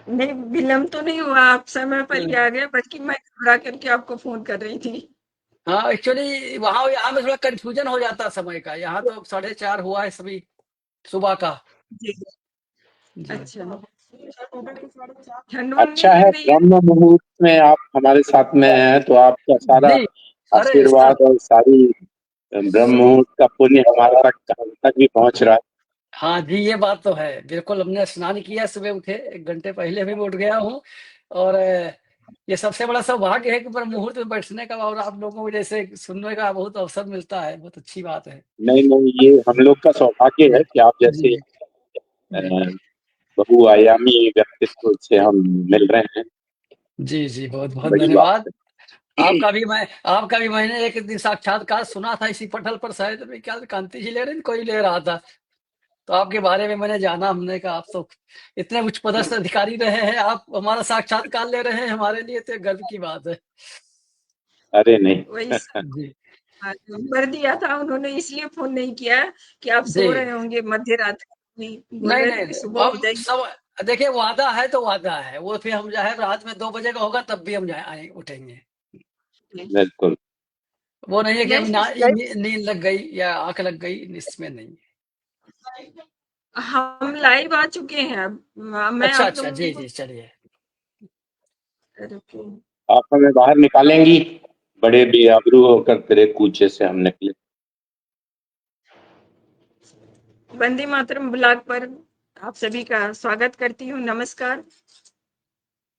नहीं, विलम्ब तो नहीं हुआ, आप समय पर ही आ गए, बल्कि मैं घबरा करके आपको फ़ोन कर रही थी। हाँ, एक्चुअली वहाँ यहाँ में थोड़ा कन्फ्यूजन हो जाता है समय का। यहाँ तो 4:30 हुआ है सभी सुबह का। जी, जी। अच्छा। ठंड-वंड नहीं अच्छा है, लग रही है? ब्रह्म मुहूर्त में आप हमारे साथ में हैं, तो आपका सारा जी, अरे सर, आशीर्वाद और सारी ब्रह्म मुहूर्त का पुण्य हमारा हम तक भी पहुंच रहा है। हाँ जी, ये बात तो है। बिल्कुल, हमने स्नान किया, सुबह उठे, 1 घंटे पहले भी मैं उठ गया हूँ। और ये सबसे बड़ा सौभाग्य है कि ब्रह्म मुहूर्त में बैठने का और आप लोगों को जैसे सुनने का बहुत अवसर मिलता है। बहुत अच्छी बात है। नहीं नहीं, ये हम लोग का सौभाग्य जी, है कि आप जैसे जी, अ, जी। बहुआयामी व्यक्तित्व से हम मिल रहे हैं। जी, जी, बहुत-बहुत बड़ी बात धन्यवाद। है। आपका भी मैंने एक दिन साक्षात्कार सुना था इसी पटल पर, शायद मेरे ख्याल से कांति जी ले रहे थे, कोई ले रहा था। तो आपके बारे में मैंने जाना, हमने कहा आप तो इतने उच्च पदस्थ अधिकारी रहे हैं, आप हमारा साक्षात्कार ले रहे हैं, हमारे लिए तो गर्व की बात है। अरे नहीं। वही स जी, हाँ, नंबर दिया था उन्होंने, इसलिए फ़ोन नहीं किया कि आप सो जी। रहे होंगे मध्य रात्रि में। बोल नहीं, रहे थे नहीं, कि नहीं, सुबह हो अब जाएगी। सब देखिए, वादा है तो वादा है। वो फिर हम चाहे रात में 2 बजे का होगा तब भी हम जाए आए उठेंगे। बिल्कुल। वो नहीं है कि हम नहीं, ना नहीं, नींद लग गई या आँख लग गई, इसमें नहीं। हम लाइव आ चुके हैं अब। मैं अच्छा, आप अच्छा। जी, लोगों को जी, चलिए। रुकिए। आप हमें बाहर निकालेंगी, बड़े बेआबरू होकर तेरे कूचे से हम निकले। वंदे मातरम ब्लॉग पर आप सभी का स्वागत करती हूँ, नमस्कार।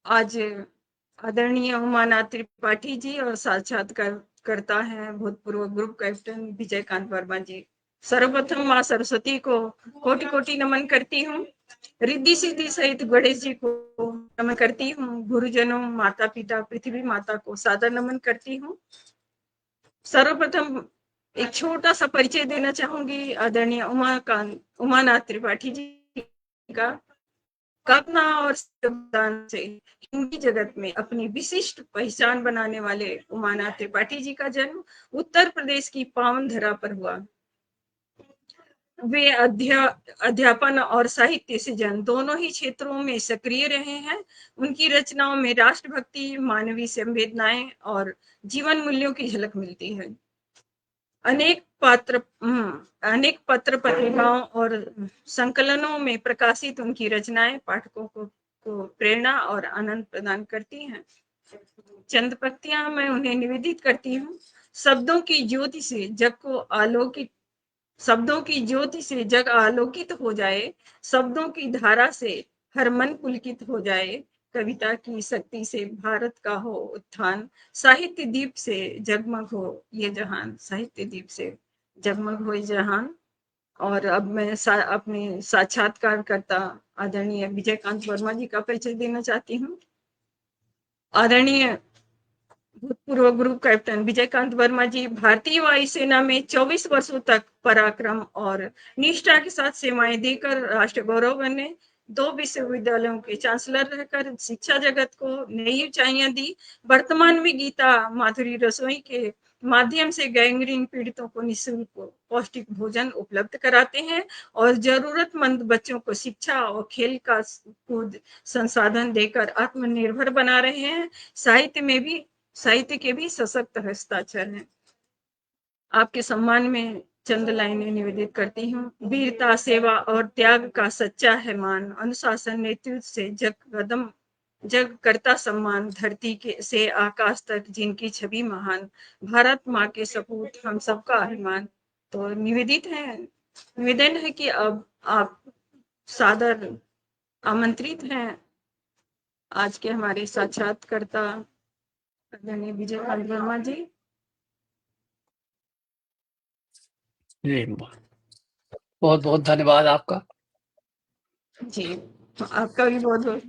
आज आदरणीय उमानाथ त्रिपाठी जी और साक्षात्कारकर्ता हैं भूतपूर्व ग्रुप कैप्टन विजयकांत वर्मा जी। सर्वप्रथम माँ सरस्वती को कोटि कोटि नमन करती हूँ। रिद्धि सिद्धि सहित गणेश जी को नमन करती हूँ। गुरुजनों, माता पिता, पृथ्वी माता को सादर नमन करती हूँ। सर्वप्रथम एक छोटा सा परिचय देना चाहूंगी आदरणीय उमानाथ त्रिपाठी जी का। कल्पना और योगदान से हिंदी जगत में अपनी विशिष्ट पहचान बनाने वाले उमानाथ त्रिपाठी जी का जन्म उत्तर प्रदेश की पावन धरा पर हुआ। वे अध्यापन और साहित्य सृजन दोनों ही क्षेत्रों में सक्रिय रहे हैं। उनकी रचनाओं में राष्ट्रभक्ति, मानवीय संवेदनाएं और जीवन मूल्यों की झलक मिलती है। अनेक अनेक पत्र पत्रिकाओं और संकलनों में प्रकाशित उनकी रचनाएं पाठकों को प्रेरणा और आनंद प्रदान करती हैं। चंद पंक्तियां मैं उन्हें निवेदित करती हूँ। शब्दों की ज्योति से जग को आलोकित शब्दों की ज्योति से जग आलोकित हो जाए, शब्दों की धारा से हर मन पुलकित हो जाए, कविता की शक्ति से भारत का हो उत्थान, साहित्य दीप से जगमग हो ये जहान, साहित्य दीप से जगमग हो ये जहान। और अब मैं अपने साक्षात्कारकर्ता आदरणीय विजयकांत वर्मा जी का परिचय देना चाहती हूँ। आदरणीय भूतपूर्व ग्रुप कैप्टन विजयकांत वर्मा जी भारतीय वायुसेना में 24 वर्षों तक पराक्रम और निष्ठा के साथ सेवाएं देकर राष्ट्र गौरव बने। 2 विश्वविद्यालयों के चांसलर रहकर शिक्षा जगत को नई ऊंचाइयां दी। वर्तमान में गीता माधुरी रसोई के माध्यम से गैंग्रीन पीड़ितों को निःशुल्क पौष्टिक भोजन उपलब्ध कराते हैं और जरूरतमंद बच्चों को शिक्षा और खेल का कूद संसाधन देकर आत्मनिर्भर बना रहे हैं। साहित्य के भी सशक्त हस्ताक्षर हैं। आपके सम्मान में चंद लाइनें निवेदित करती हूँ। वीरता, सेवा और त्याग का सच्चा है मान, अनुशासन नेतृत्व से जग करता सम्मान, धरती के से आकाश तक जिनकी छवि महान, भारत माँ के सपूत हम सबका अभिमान। तो निवेदन है कि अब आप सादर आमंत्रित हैं आज के हमारे साक्षात्कारता आदरणीय विजयकांत वर्मा जी। जी, बहुत-बहुत धन्यवाद आपका। जी, आपका भी बहुत-बहुत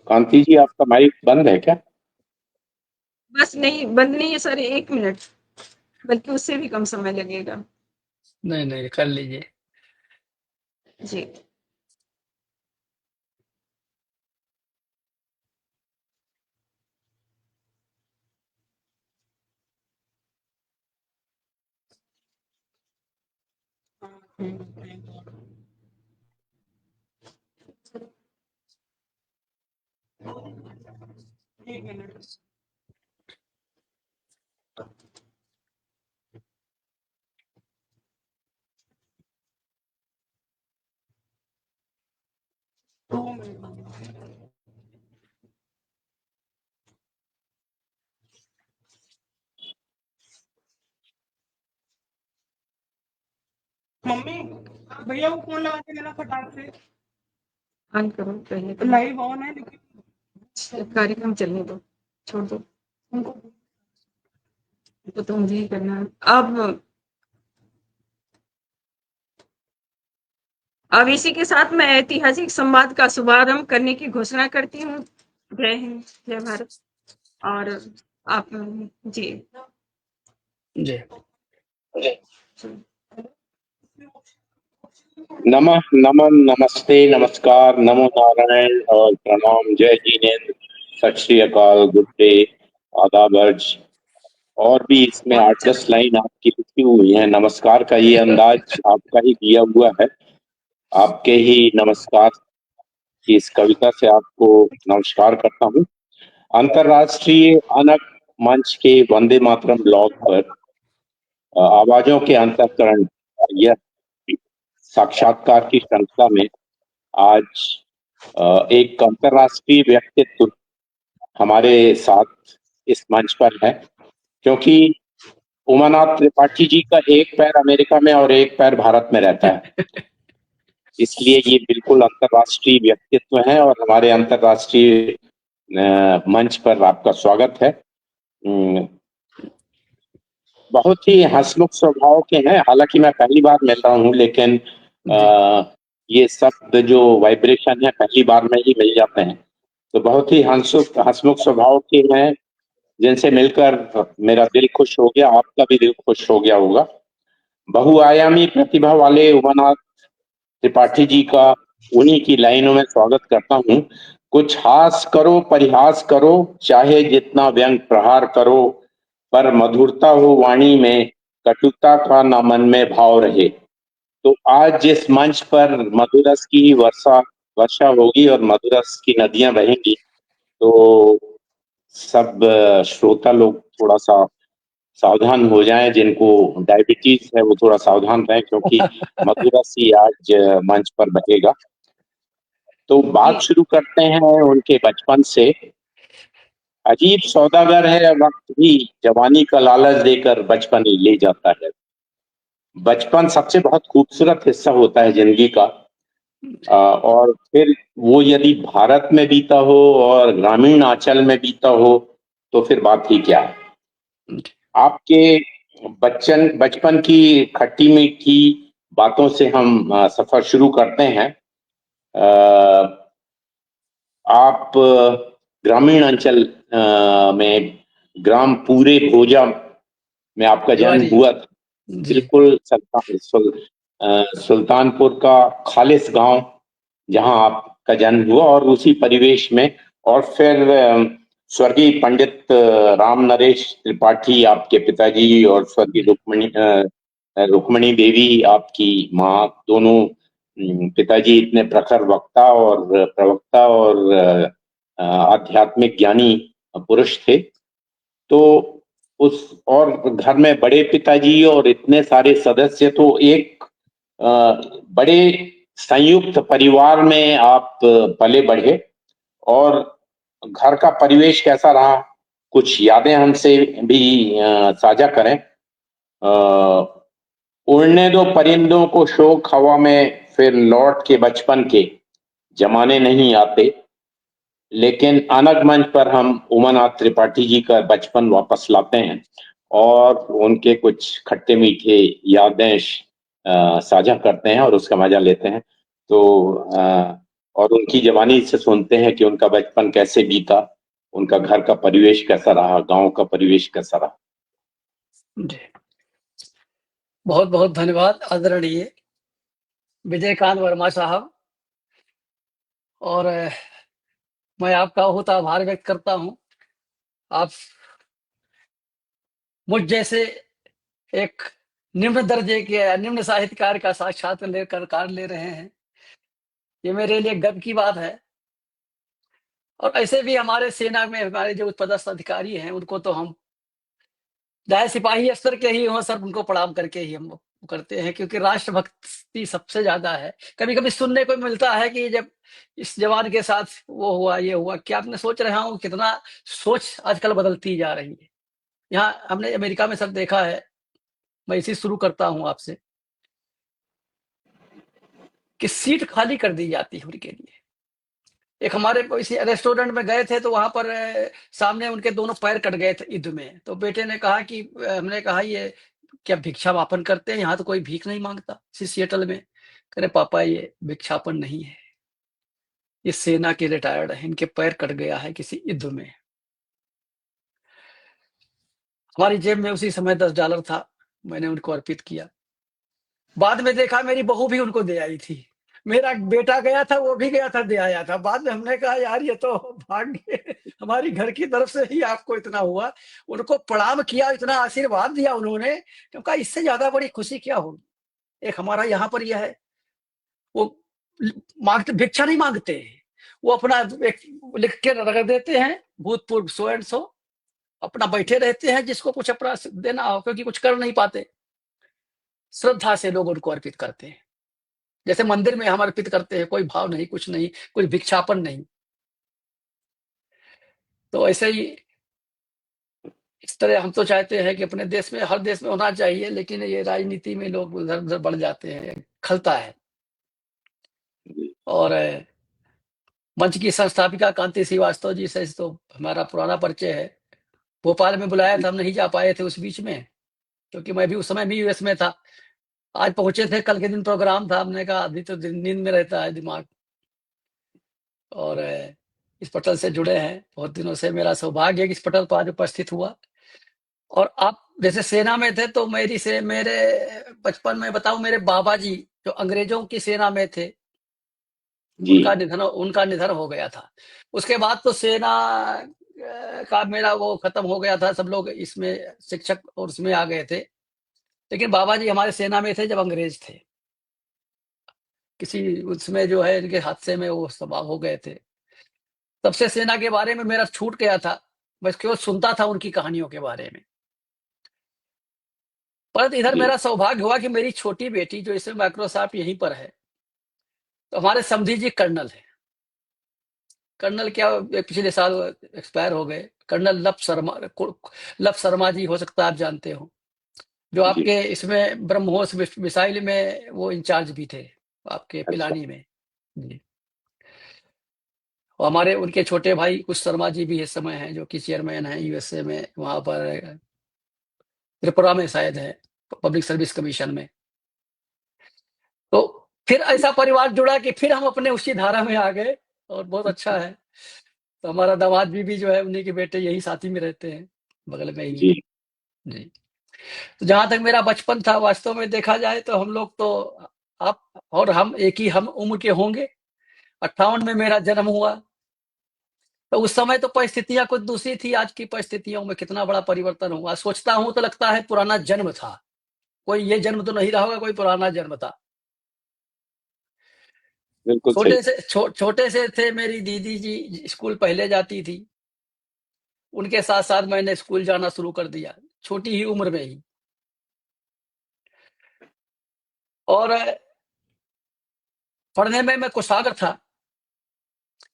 कांति जी, आपका माइक बंद है क्या? बस नहीं, बंद नहीं है सर, 1 मिनट, बल्कि उससे भी कम समय लगेगा। नहीं, नहीं, कर लीजिए। जी। एक मिनट। मम्मी भैया वो फोन लगा के लेना फटाक से। ऑन करो पहले तो। लाइव ऑन है लेकिन कार्यक्रम चलने दो, छोड़ दो उनको। तो मुझे ही करना है। अब इसी के साथ मैं ऐतिहासिक संवाद का शुभारंभ करने की घोषणा करती हूँ। जय हिंद, जय भारत। और आप जी जी नमः नमन नमस्ते नमस्कार नमो नारायण और प्रणाम, जय जिनेन्द्र, सत श्री अकाल, गुड डे, आदाब अर्ज। और भी इसमें 8-10 लाइन आपकी लिखी हुई है। नमस्कार का ये अंदाज आपका ही दिया हुआ है। आपके ही नमस्कार की इस कविता से आपको नमस्कार करता हूँ। अंतर्राष्ट्रीय अनक मंच के वंदे मातरम ब्लॉग पर आवाजों के अंतःकरण यह साक्षात्कार की श्रृंखला में आज एक अंतर्राष्ट्रीय व्यक्तित्व हमारे साथ इस मंच पर है, क्योंकि उमानाथ त्रिपाठी जी का एक पैर अमेरिका में और एक पैर भारत में रहता है, इसलिए ये बिल्कुल अंतर्राष्ट्रीय व्यक्तित्व है और हमारे अंतर्राष्ट्रीय मंच पर आपका स्वागत है। बहुत ही हंसमुख स्वभाव के हैं, हालांकि मैं पहली बार मिल रहा हूँ, लेकिन ये शब्द जो वाइब्रेशन है पहली बार में ही मिल जाते हैं। तो बहुत ही हंसमुख स्वभाव के हैं, जिनसे मिलकर मेरा दिल खुश हो गया, आपका भी दिल खुश हो गया होगा। बहुआयामी प्रतिभा वाले उमानाथ त्रिपाठी जी का उन्हीं की लाइनों में स्वागत करता हूँ। कुछ हास करो परिहास करो, चाहे जितना व्यंग प्रहार करो, पर मधुरता हो वाणी में, कटुता का ना मन में भाव रहे। तो आज जिस मंच पर मधुरस की वर्षा होगी और मधुरस की नदियां बहेंगी, तो सब श्रोता लोग थोड़ा सा सावधान हो जाएं, जिनको डायबिटीज है वो थोड़ा सावधान रहें, क्योंकि मधुरस ही आज मंच पर बहेगा। तो बात शुरू करते हैं उनके बचपन से। अजीब सौदागर है वक्त भी, जवानी का लालच देकर बचपन ही ले जाता है। बचपन सबसे बहुत खूबसूरत हिस्सा होता है जिंदगी का, और फिर वो यदि भारत में बीता हो और ग्रामीण आंचल में बीता हो तो फिर बात ही क्या है। आपके बचपन की खट्टी मीठी बातों से हम सफर शुरू करते हैं। आप ग्रामीण अंचल में ग्राम पूरे भोजा में आपका जन्म हुआ था। बिल्कुल सुल्तानपुर का खालिस गांव जहां आपका जन्म हुआ, और उसी परिवेश में, और फिर स्वर्गीय पंडित राम नरेश त्रिपाठी आपके पिताजी और स्वर्गीय रुक्मणी देवी आपकी माँ, दोनों पिताजी इतने प्रखर वक्ता और प्रवक्ता और आध्यात्मिक ज्ञानी पुरुष थे। तो उस और घर में बड़े पिताजी और इतने सारे सदस्य, तो एक बड़े संयुक्त परिवार में आप पले बढ़े। और घर का परिवेश कैसा रहा, कुछ यादें हमसे भी साझा करें। उड़ने दो परिंदों को शौक हवा में, फिर लौट के बचपन के जमाने नहीं आते। लेकिन अनग मंच पर हम उमानाथ त्रिपाठी जी का बचपन वापस लाते हैं और उनके कुछ खट्टे मीठे यादें साझा करते हैं और उसका मजा लेते हैं। तो और उनकी जवानी से सुनते हैं कि उनका बचपन कैसे बीता, उनका घर का परिवेश कैसा रहा, गांव का परिवेश कैसा रहा। जी बहुत बहुत धन्यवाद आदरणीय विजयकांत वर्मा साहब। और मैं आपका बहुत आभार व्यक्त करता हूं। आप मुझ जैसे एक निम्न दर्जे के निम्न साहित्यकार का साक्षात्कार ले रहे हैं, ये मेरे लिए गर्व की बात है। और ऐसे भी हमारे सेना में हमारे जो पदस्थ अधिकारी हैं, उनको तो हम चाहे सिपाही स्तर के ही हों सर, उनको प्रणाम करके ही हम करते हैं, क्योंकि राष्ट्रभक्ति सबसे ज्यादा है। कभी कभी सुनने को मिलता है कि जब इस जवान के साथ वो हुआ, ये हुआ, क्या आपने सोच रहा हूँ कितना सोच आजकल बदलती जा रही है। यहाँ हमने अमेरिका में सब देखा है, मैं इसी शुरू करता हूँ आपसे, कि सीट खाली कर दी जाती है उनके लिए। एक हमारे किसी रेस्टोरेंट में गए थे, तो वहां पर सामने उनके दोनों पैर कट गए थे युद्ध में। तो बेटे ने कहा कि हमने कहा ये क्या भिक्षावापन करते हैं, यहाँ तो कोई भीख नहीं मांगता सिएटल में। कह रहे पापा ये भिक्षापन नहीं है, ये सेना के रिटायर्ड है, इनके पैर कट गया है किसी युद्ध में। हमारी जेब में उसी समय $10 था, मैंने उनको अर्पित किया। बाद में देखा मेरी बहू भी उनको दे आई थी, मेरा बेटा गया था, वो भी गया था, दे आया था। बाद में हमने कहा यार ये तो भाग्य हमारी घर की तरफ से ही आपको इतना हुआ। उनको प्रणाम किया, इतना आशीर्वाद दिया उन्होंने, क्योंकि इससे ज्यादा बड़ी खुशी क्या होगी। एक हमारा यहाँ पर यह है, वो मांगते, भिक्षा नहीं मांगते, वो अपना एक लिख के रख देते हैं, भूतपूर्व सो एंड सो, अपना बैठे रहते हैं, जिसको कुछ अपना देना हो, क्योंकि कुछ कर नहीं पाते, श्रद्धा से लोग उनको अर्पित करते हैं। जैसे मंदिर में हम अर्पित करते हैं, कोई भाव नहीं, कुछ नहीं, कुछ भिक्षापन नहीं। तो ऐसे ही इस तरह हम तो चाहते हैं कि अपने देश में, हर देश में होना चाहिए, लेकिन ये राजनीति में लोग उधर उधर बढ़ जाते हैं, खलता है। और मंच की संस्थापिका कांति श्रीवास्तव जी से तो हमारा पुराना परिचय है। भोपाल में बुलाया था, हम नहीं जा पाए थे उस बीच में, क्योंकि मैं भी उस समय भी यूएस में था। आज पहुंचे थे, कल के दिन प्रोग्राम था, हमने कहा अभी तो नींद में रहता है दिमाग। और इस पटल से जुड़े हैं बहुत दिनों से, मेरा सौभाग्य है कि इस पटल पर आज उपस्थित हुआ। और आप जैसे सेना में थे, तो मेरे बचपन में बताऊं, मेरे बाबा जी जो अंग्रेजों की सेना में थे, जी उनका निधन हो गया था। उसके बाद तो सेना का मेरा वो खत्म हो गया था, सब लोग इसमें शिक्षक और उसमें आ गए थे। लेकिन बाबा जी हमारे सेना में थे जब अंग्रेज थे, किसी उसमें जो है इनके हादसे में वो तबाह हो गए थे। तब से सेना के बारे में मेरा छूट गया था, बस केवल सुनता था उनकी कहानियों के बारे में। पर इधर जी मेरा सौभाग्य हुआ कि मेरी छोटी बेटी जो इसमें माइक्रोसॉफ्ट यहीं पर है, तो हमारे समधी जी कर्नल है। कर्नल क्या, पिछले साल एक्सपायर हो गए, कर्नल लव शर्मा जी, हो सकता है आप जानते हो, जो जी आपके इसमें ब्रह्मोस मिसाइल में वो इंचार्ज भी थे आपके अच्छा पिलानी में जी। और हमारे उनके छोटे भाई कुश शर्मा जी भी इस समय हैं, जो कि चेयरमैन हैं यूएसए में, वहां पर त्रिपुरा में शायद है, पब्लिक सर्विस कमीशन में। तो फिर ऐसा परिवार जुड़ा कि फिर हम अपने उसी धारा में आ गए, और बहुत अच्छा है। तो हमारा दामाद भी जो है, उन्हीं के बेटे यही साथी में रहते हैं, बगल में ही जी जी। तो जहां तक मेरा बचपन था, वास्तव में देखा जाए तो हम लोग तो, आप और हम एक ही हम उम्र के होंगे। 58 में मेरा जन्म हुआ, तो उस समय तो परिस्थितियां कुछ दूसरी थी। आज की परिस्थितियों में कितना बड़ा परिवर्तन हुआ, सोचता हूं तो लगता है पुराना जन्म था, कोई ये जन्म तो नहीं रहा होगा, कोई पुराना जन्म था। बिल्कुल सही छोटे से थे, मेरी दीदी जी स्कूल पहले जाती थी, उनके साथ साथ मैंने स्कूल जाना शुरू कर दिया, छोटी ही उम्र में ही। और पढ़ने में मैं कुशाग्र था,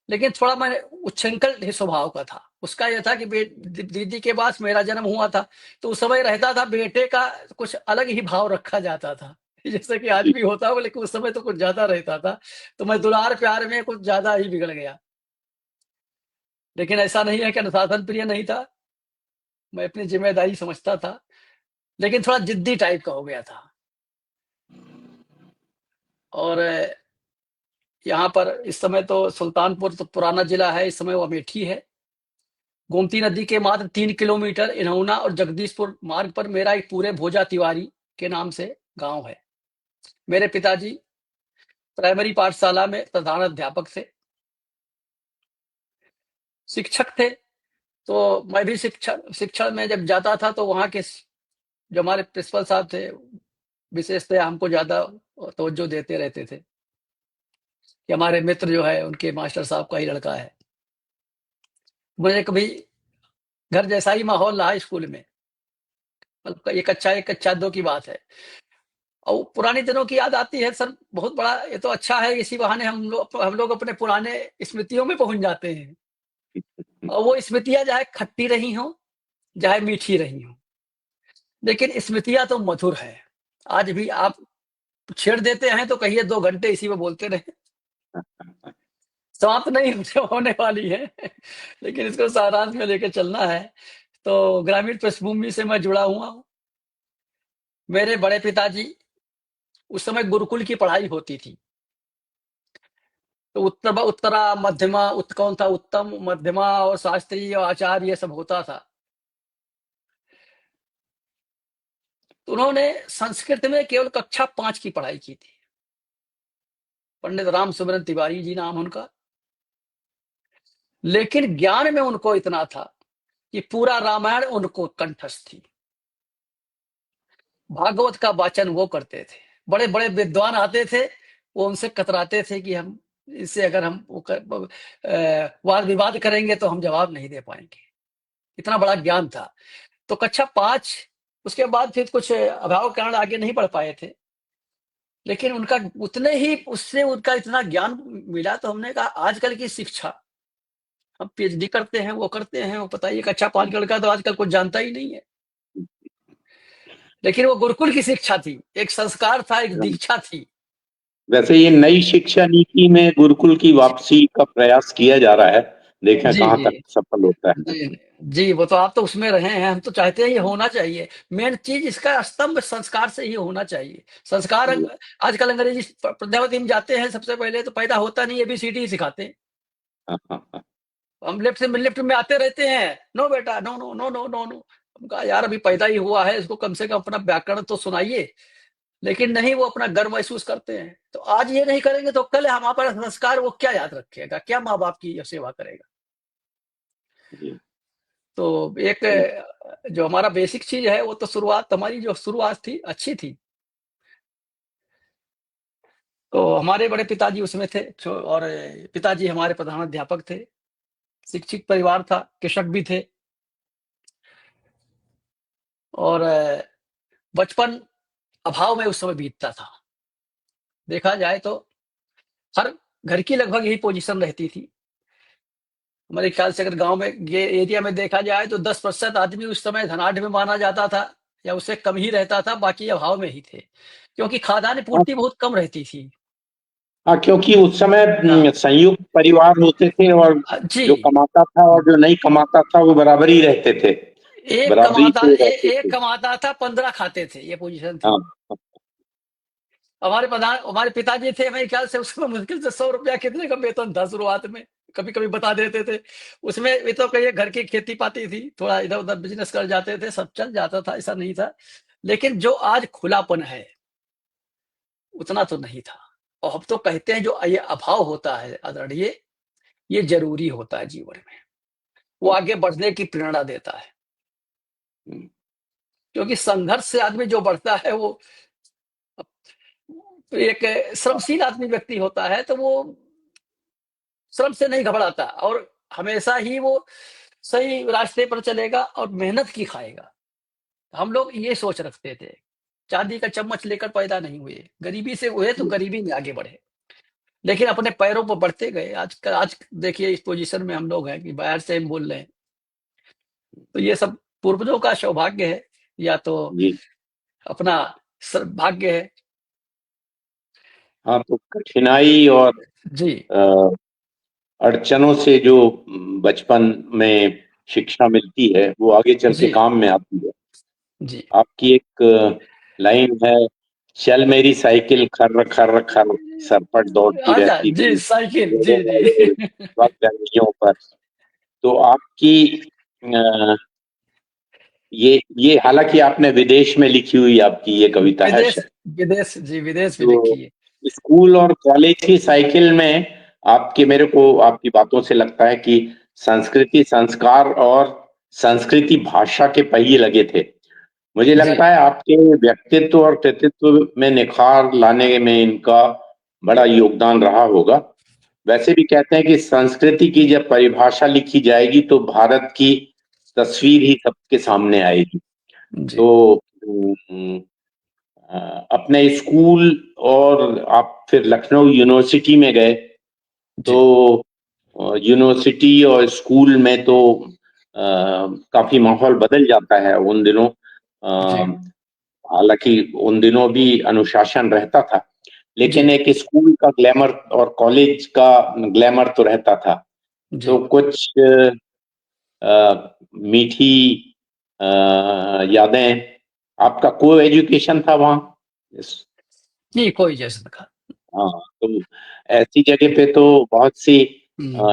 लेकिन थोड़ा मैं उच्छृंखल स्वभाव का था। उसका यह था कि दीदी के पास मेरा जन्म हुआ था, तो उस समय रहता था, बेटे का कुछ अलग ही भाव रखा जाता था, जैसे कि आज जी भी होता हो, लेकिन उस समय तो कुछ ज्यादा रहता था। तो मैं दुलार प्यार में कुछ ज्यादा ही बिगड़ गया। लेकिन ऐसा नहीं है कि अनुशासन प्रिय नहीं था, मैं अपनी जिम्मेदारी समझता था, लेकिन थोड़ा जिद्दी टाइप का हो गया था। और यहाँ पर इस समय तो सुल्तानपुर तो पुराना जिला है, इस समय वो अमेठी है। गोमती नदी के मात्र 3 किलोमीटर इन्हौना और जगदीशपुर मार्ग पर मेरा एक पूरे भोजा तिवारी के नाम से गांव है। मेरे पिताजी प्राइमरी पाठशाला में प्रधान अध्यापक थे, शिक्षक थे। तो मैं भी शिक्षण में जब जाता था, तो वहां के जो हमारे प्रिंसिपल साहब थे, विशेषतः हमको ज़्यादा तवज्जो देते रहते थे कि हमारे मित्र जो है उनके मास्टर साहब का ही लड़का है। मुझे कभी घर जैसा ही माहौल रहा स्कूल में, मतलब एक कक्षा 2 की बात है। और पुराने दिनों की याद आती है सर, बहुत बड़ा ये तो अच्छा है, इसी बहाने हम लोग अपने पुराने स्मृतियों में पहुँच जाते हैं। और वो स्मृतियाँ चाहे खट्टी रही हों, चाहे मीठी रही हों, लेकिन स्मृतियाँ तो मधुर है। आज भी आप छेड़ देते हैं तो कहिए 2 घंटे इसी में बोलते रहें, समाप्त नहीं होने वाली है। लेकिन इसको सारांश में लेके चलना है। तो ग्रामीण पृष्ठभूमि से मैं जुड़ा हुआ हूँ। मेरे बड़े पिताजी, उस समय गुरुकुल की पढ़ाई होती थी। तो उत्तरा, मध्यमा, कौन था, उत्तम, मध्यमा और शास्त्री और आचार्य, ये सब होता था। तो उन्होंने संस्कृत में केवल कक्षा 5 की पढ़ाई की थी। पंडित राम सुमरन तिवारी जी नाम उनका। लेकिन ज्ञान में उनको इतना था कि पूरा रामायण उनको कंठस्थ थी। भागवत का वाचन वो करते थे। बड़े बड़े विद्वान आते थे, वो उनसे कतराते थे कि हम इससे अगर हम वाद विवाद करेंगे तो हम जवाब नहीं दे पाएंगे। इतना बड़ा ज्ञान था। तो कक्षा 5, उसके बाद फिर कुछ अभाव के कारण आगे नहीं पढ़ पाए थे। लेकिन उनका उतने ही, उससे उनका इतना ज्ञान मिला। तो हमने कहा आजकल की शिक्षा, हम पीएचडी करते हैं, वो करते हैं, वो पता ही कक्षा 5 का लड़का तो आजकल कुछ जानता ही नहीं है। लेकिन वो गुरुकुल की शिक्षा थी, एक संस्कार था, एक दीक्षा थी। वैसे ये नई शिक्षा नीति में गुरुकुल की वापसी का प्रयास किया जा रहा है, देखें जी, कहाँ जी। तक सफल होता है। जी, जी, वो तो आप तो उसमें रहे हैं, हम तो चाहते हैं ये होना चाहिए। मेन चीज इसका स्तंभ संस्कार से ही होना चाहिए। संस्कार आजकल अंग्रेजी विद्यालय में जाते हैं, सबसे पहले तो पैदा होता नहीं, ABCD सिखाते हैं। हम लिफ्ट में आते रहते हैं, नो बेटा, no no no no no no. हम कहा यार अभी पैदा ही हुआ है, इसको कम से कम अपना व्याकरण तो सुनाइए। लेकिन नहीं, वो अपना गर्व महसूस करते हैं। तो आज ये नहीं करेंगे तो कल हमारा संस्कार वो क्या याद रखेगा, क्या माँ बाप की सेवा करेगा। तो एक जो हमारा बेसिक चीज है, वो तो शुरुआत, हमारी जो शुरुआत थी अच्छी थी। तो हमारे बड़े पिताजी उसमें थे, और पिताजी हमारे प्रधानाध्यापक थे। शिक्षित परिवार था, कृषक भी थे। और बचपन अभाव में उस समय बीतता था। देखा जाए तो हर घर की लगभग यही पोजीशन रहती थी। हमारे ख्याल से अगर गांव में, ये एरिया में देखा जाए तो 10% आदमी उस समय धनाढ़ में माना जाता था, या उससे कम ही रहता था, बाकी अभाव में ही थे, क्योंकि खाद्यान्न पूर्ति बहुत कम रहती थी। हाँ, क्योंकि उस समय संयुक्त परिवार होते थे, और जी, जो कमाता था और जो नहीं कमाता था वो बराबर ही रहते थे, बराबरी से रहते एक थे। कमाता था, 15 खाते थे, ये पोजीशन थी। हाँ, हमारे पिताजी थे, मेरे ख्याल से उसमें मुश्किल से 100 रुपया कितने का वेतन था शुरुआत में, कभी कभी बता देते थे। उसमें ये तो कहिए घर की खेती पाती थी, थोड़ा इधर उधर बिजनेस कर जाते थे, सब चल जाता था, ऐसा नहीं था। लेकिन जो आज खुलापन है उतना तो नहीं था। और हम तो कहते हैं जो ये अभाव होता है आदरणीय, ये जरूरी होता है जीवन में, वो आगे बढ़ने की प्रेरणा देता है। क्योंकि संघर्ष से आदमी जो बढ़ता है, वो एक श्रमशील आदमी व्यक्ति होता है, तो वो श्रम से नहीं घबराता, और हमेशा ही वो सही रास्ते पर चलेगा और मेहनत की खाएगा। हम लोग ये सोच रखते थे, चांदी का चम्मच लेकर पैदा नहीं हुए, गरीबी से हुए तो गरीबी में आगे बढ़े, लेकिन अपने पैरों पर बढ़ते गए। आज देखिए इस पोजीशन में हम लोग हैं कि बाहर से हम बोल रहे हैं। तो ये सब पूर्वजों का सौभाग्य है, या तो जी। अपना भाग्य है। हाँ, तो कठिनाई और जी, अड़चनों से जो बचपन में शिक्षा मिलती है वो आगे चल के जी, काम में आती है। जी। आपकी एक लाइन है, चल मेरी साइकिल खर्र खर्र खर्र, सरपट दौड़ती अच्छा, रहती जी, थी साइकिल, जोरों जी, वाले जी। वाद्यांगियों पर। तो आपकी अ, ये हालांकि आपने विदेश में लिखी हुई आपकी ये कविता है विदेश शायद। विदेश जी, विदेश में तो लिखी है। स्कूल और कॉलेज की साइकिल में आपके, मेरे को आपकी बातों से लगता है कि संस्कृति, संस्कार और संस्कृति भाषा के पहिए लगे थे। मुझे जी लगता है आपके व्यक्तित्व और कृतित्व में निखार लाने में इनका बड़ा योगदान रहा होगा। वैसे भी कहते हैं कि संस्कृति की जब परिभाषा लिखी जाएगी तो भारत की तस्वीर ही सबके सामने आएगी। जी तो अपने स्कूल और आप फिर लखनऊ यूनिवर्सिटी में गए, जी तो यूनिवर्सिटी और स्कूल में तो काफी माहौल बदल जाता है उन दिनों। जी हालांकि उन दिनों भी अनुशासन रहता था, जी लेकिन एक स्कूल का ग्लैमर और कॉलेज का ग्लैमर तो रहता था। जी तो कुछ मीठी यादें, आपका को एजुकेशन था वहाँ? इस- जी कोई जैसे का। हाँ, तो ऐसी जगह पे तो बहुत सी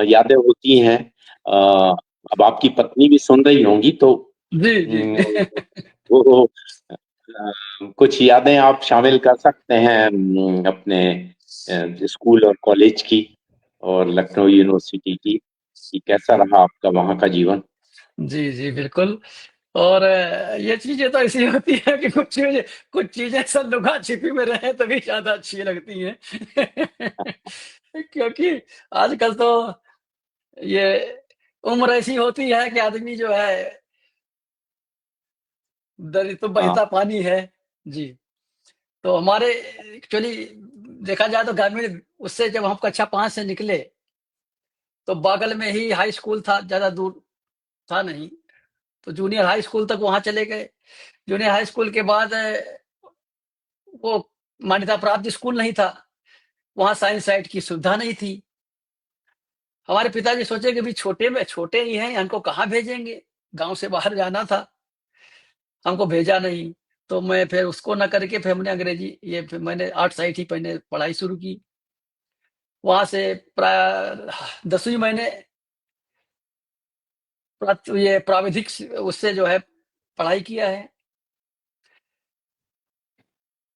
यादें होती हैं। अब आपकी पत्नी भी सुन रही होंगी, तो जी जी अम, वो कुछ यादें आप शामिल कर सकते हैं अपने स्कूल और कॉलेज की और लखनऊ यूनिवर्सिटी की, कि कैसा रहा आपका वहाँ का जीवन। जी जी बिल्कुल। और ये चीजें तो ऐसी होती है कि कुछ चीजें सब लुका छिपी में रहे तभी ज्यादा अच्छी लगती हैं। क्योंकि आजकल तो ये उम्र ऐसी होती है कि आदमी जो है दरी तो हाँ बहता पानी है। जी। तो हमारे एक्चुअली देखा जाए तो ग्रामीण उससे जब हम कक्षा 5 से निकले तो बगल में ही हाई स्कूल था, ज्यादा दूर था नहीं। तो जूनियर हाई स्कूल तक वहां चले गए। जूनियर हाई स्कूल के बाद वो मान्यता प्राप्त स्कूल नहीं था, वहां साइंस साइट की सुविधा नहीं थी। हमारे पिताजी सोचे कि भी छोटे में छोटे ही हैं, इनको कहाँ भेजेंगे, गांव से बाहर जाना था, हमको भेजा नहीं। तो मैं फिर उसको न करके फिर हमने अंग्रेजी ये फिर मैंने आर्ट साइट ही मैंने पढ़ाई शुरू की। वहां से प्राय 10वीं मैंने ये प्राविधिक उससे जो है पढ़ाई किया है।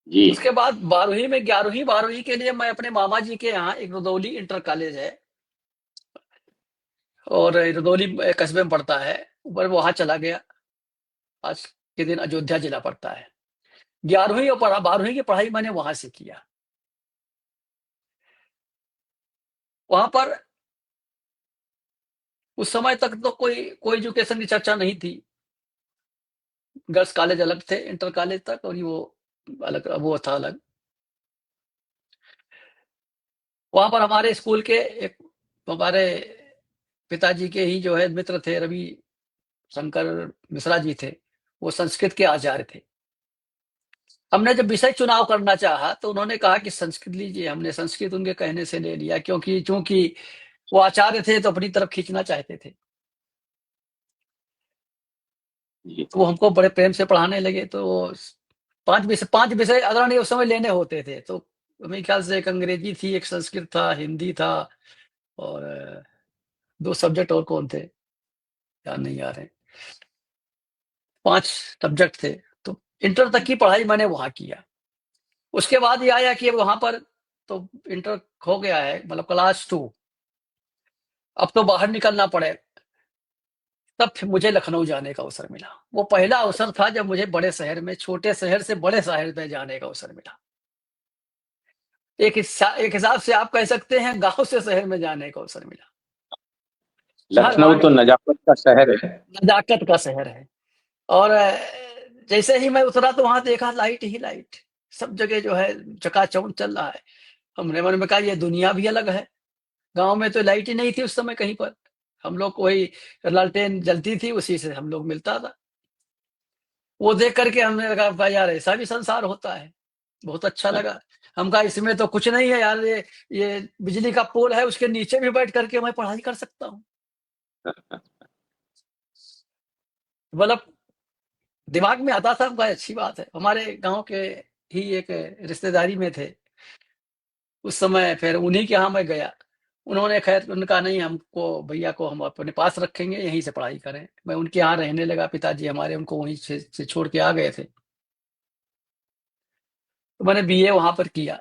जी उसके बाद 12वीं में 11वीं 12वीं के लिए मैं अपने मामा जी के यहाँ एक रुदौली इंटर कॉलेज है और रुदौली कस्बे में पड़ता है, ऊपर वहां चला गया। आज के दिन अयोध्या जिला पड़ता है। 11वीं और 12वीं की पढ़ाई मैंने वहां से किया। वहां पर उस समय तक तो कोई एजुकेशन की चर्चा नहीं थी। गर्ल्स कॉलेज अलग थे इंटर कॉलेज तक, और वो अलग वो था अलग। वहां पर हमारे स्कूल के एक हमारे पिताजी के ही जो है मित्र थे, रवि शंकर मिश्रा जी थे, वो संस्कृत के आचार्य थे। हमने जब विषय चुनाव करना चाहा तो उन्होंने कहा कि संस्कृत लीजिए। हमने संस्कृत उनके कहने से ले लिया, क्योंकि चूंकि वो आचार्य थे तो अपनी तरफ खींचना चाहते थे। जी तो वो हमको बड़े प्रेम से पढ़ाने लगे। तो 5 विषय आदरणीय उस समय लेने होते थे। तो मेरे ख्याल से एक अंग्रेजी थी, एक संस्कृत था, हिंदी था, और 2 सब्जेक्ट और कौन थे याद नहीं आ रहे। 5 सब्जेक्ट थे। तो इंटर तक की पढ़ाई मैंने वहां किया। उसके बाद ये आया कि वहां पर तो इंटर हो गया है, मतलब क्लास 2, अब तो बाहर निकलना पड़े। तब फिर मुझे लखनऊ जाने का अवसर मिला। वो पहला अवसर था जब मुझे बड़े शहर में, छोटे शहर से बड़े शहर में जाने का अवसर मिला। एक हिसाब से आप कह सकते हैं गांव से शहर में जाने का अवसर मिला। जहाँ लखनऊ वहाँ तो नजाकत का शहर है। नजाकत का शहर है। और जैसे ही मैं उतरा तो वहां देखा लाइट ही लाइट, सब जगह जो है चकाचौंध चल रहा है। हमने मन में कहा ये दुनिया भी अलग है। गांव में तो लाइट ही नहीं थी उस समय कहीं पर। हम लोग को वही लालटेन जलती थी, उसी से हम लोग मिलता था। वो देख करके हमने कहा भाई यार ऐसा भी संसार होता है, बहुत अच्छा लगा। हम कहा इसमें तो कुछ नहीं है यार, ये बिजली का पोल है, उसके नीचे भी बैठ करके मैं पढ़ाई कर सकता हूँ। मतलब दिमाग में आता था, हम कहा अच्छी बात है। हमारे गांव के ही एक रिश्तेदारी में थे उस समय, फिर उन्हीं के यहाँ मैं गया। उन्होंने खैर उनका नहीं, हमको भैया को हम अपने पास रखेंगे, यहीं से पढ़ाई करें। मैं उनके यहाँ रहने लगा। पिताजी हमारे उनको वहीं से छोड़ के आ गए थे। तो मैंने बीए वहां पर किया।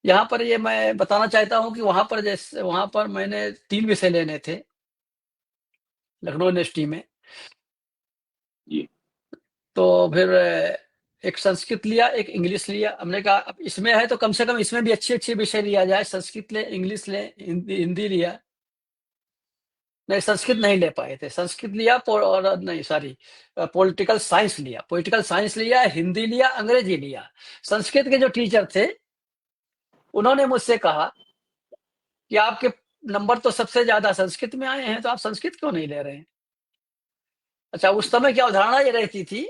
यहाँ पर ये मैं बताना चाहता हूँ कि वहां पर जैसे वहां पर मैंने 3 विषय लेने थे लखनऊ यूनिवर्सिटी में। जी तो फिर एक संस्कृत लिया, एक इंग्लिश लिया। हमने कहा अब इसमें है तो कम से कम इसमें भी अच्छे-अच्छे विषय लिया जाए। संस्कृत ले, इंग्लिश ले, हिंदी लिया। नहीं, संस्कृत नहीं ले पाए थे। संस्कृत लिया और नहीं सॉरी पॉलिटिकल साइंस लिया। पॉलिटिकल साइंस लिया, हिंदी लिया, अंग्रेजी लिया। संस्कृत के जो टीचर थे उन्होंने मुझसे कहा कि आपके नंबर तो सबसे ज्यादा संस्कृत में आए हैं, तो आप संस्कृत क्यों नहीं ले रहे हैं? अच्छा, उस समय क्या अवधारणा ये रहती थी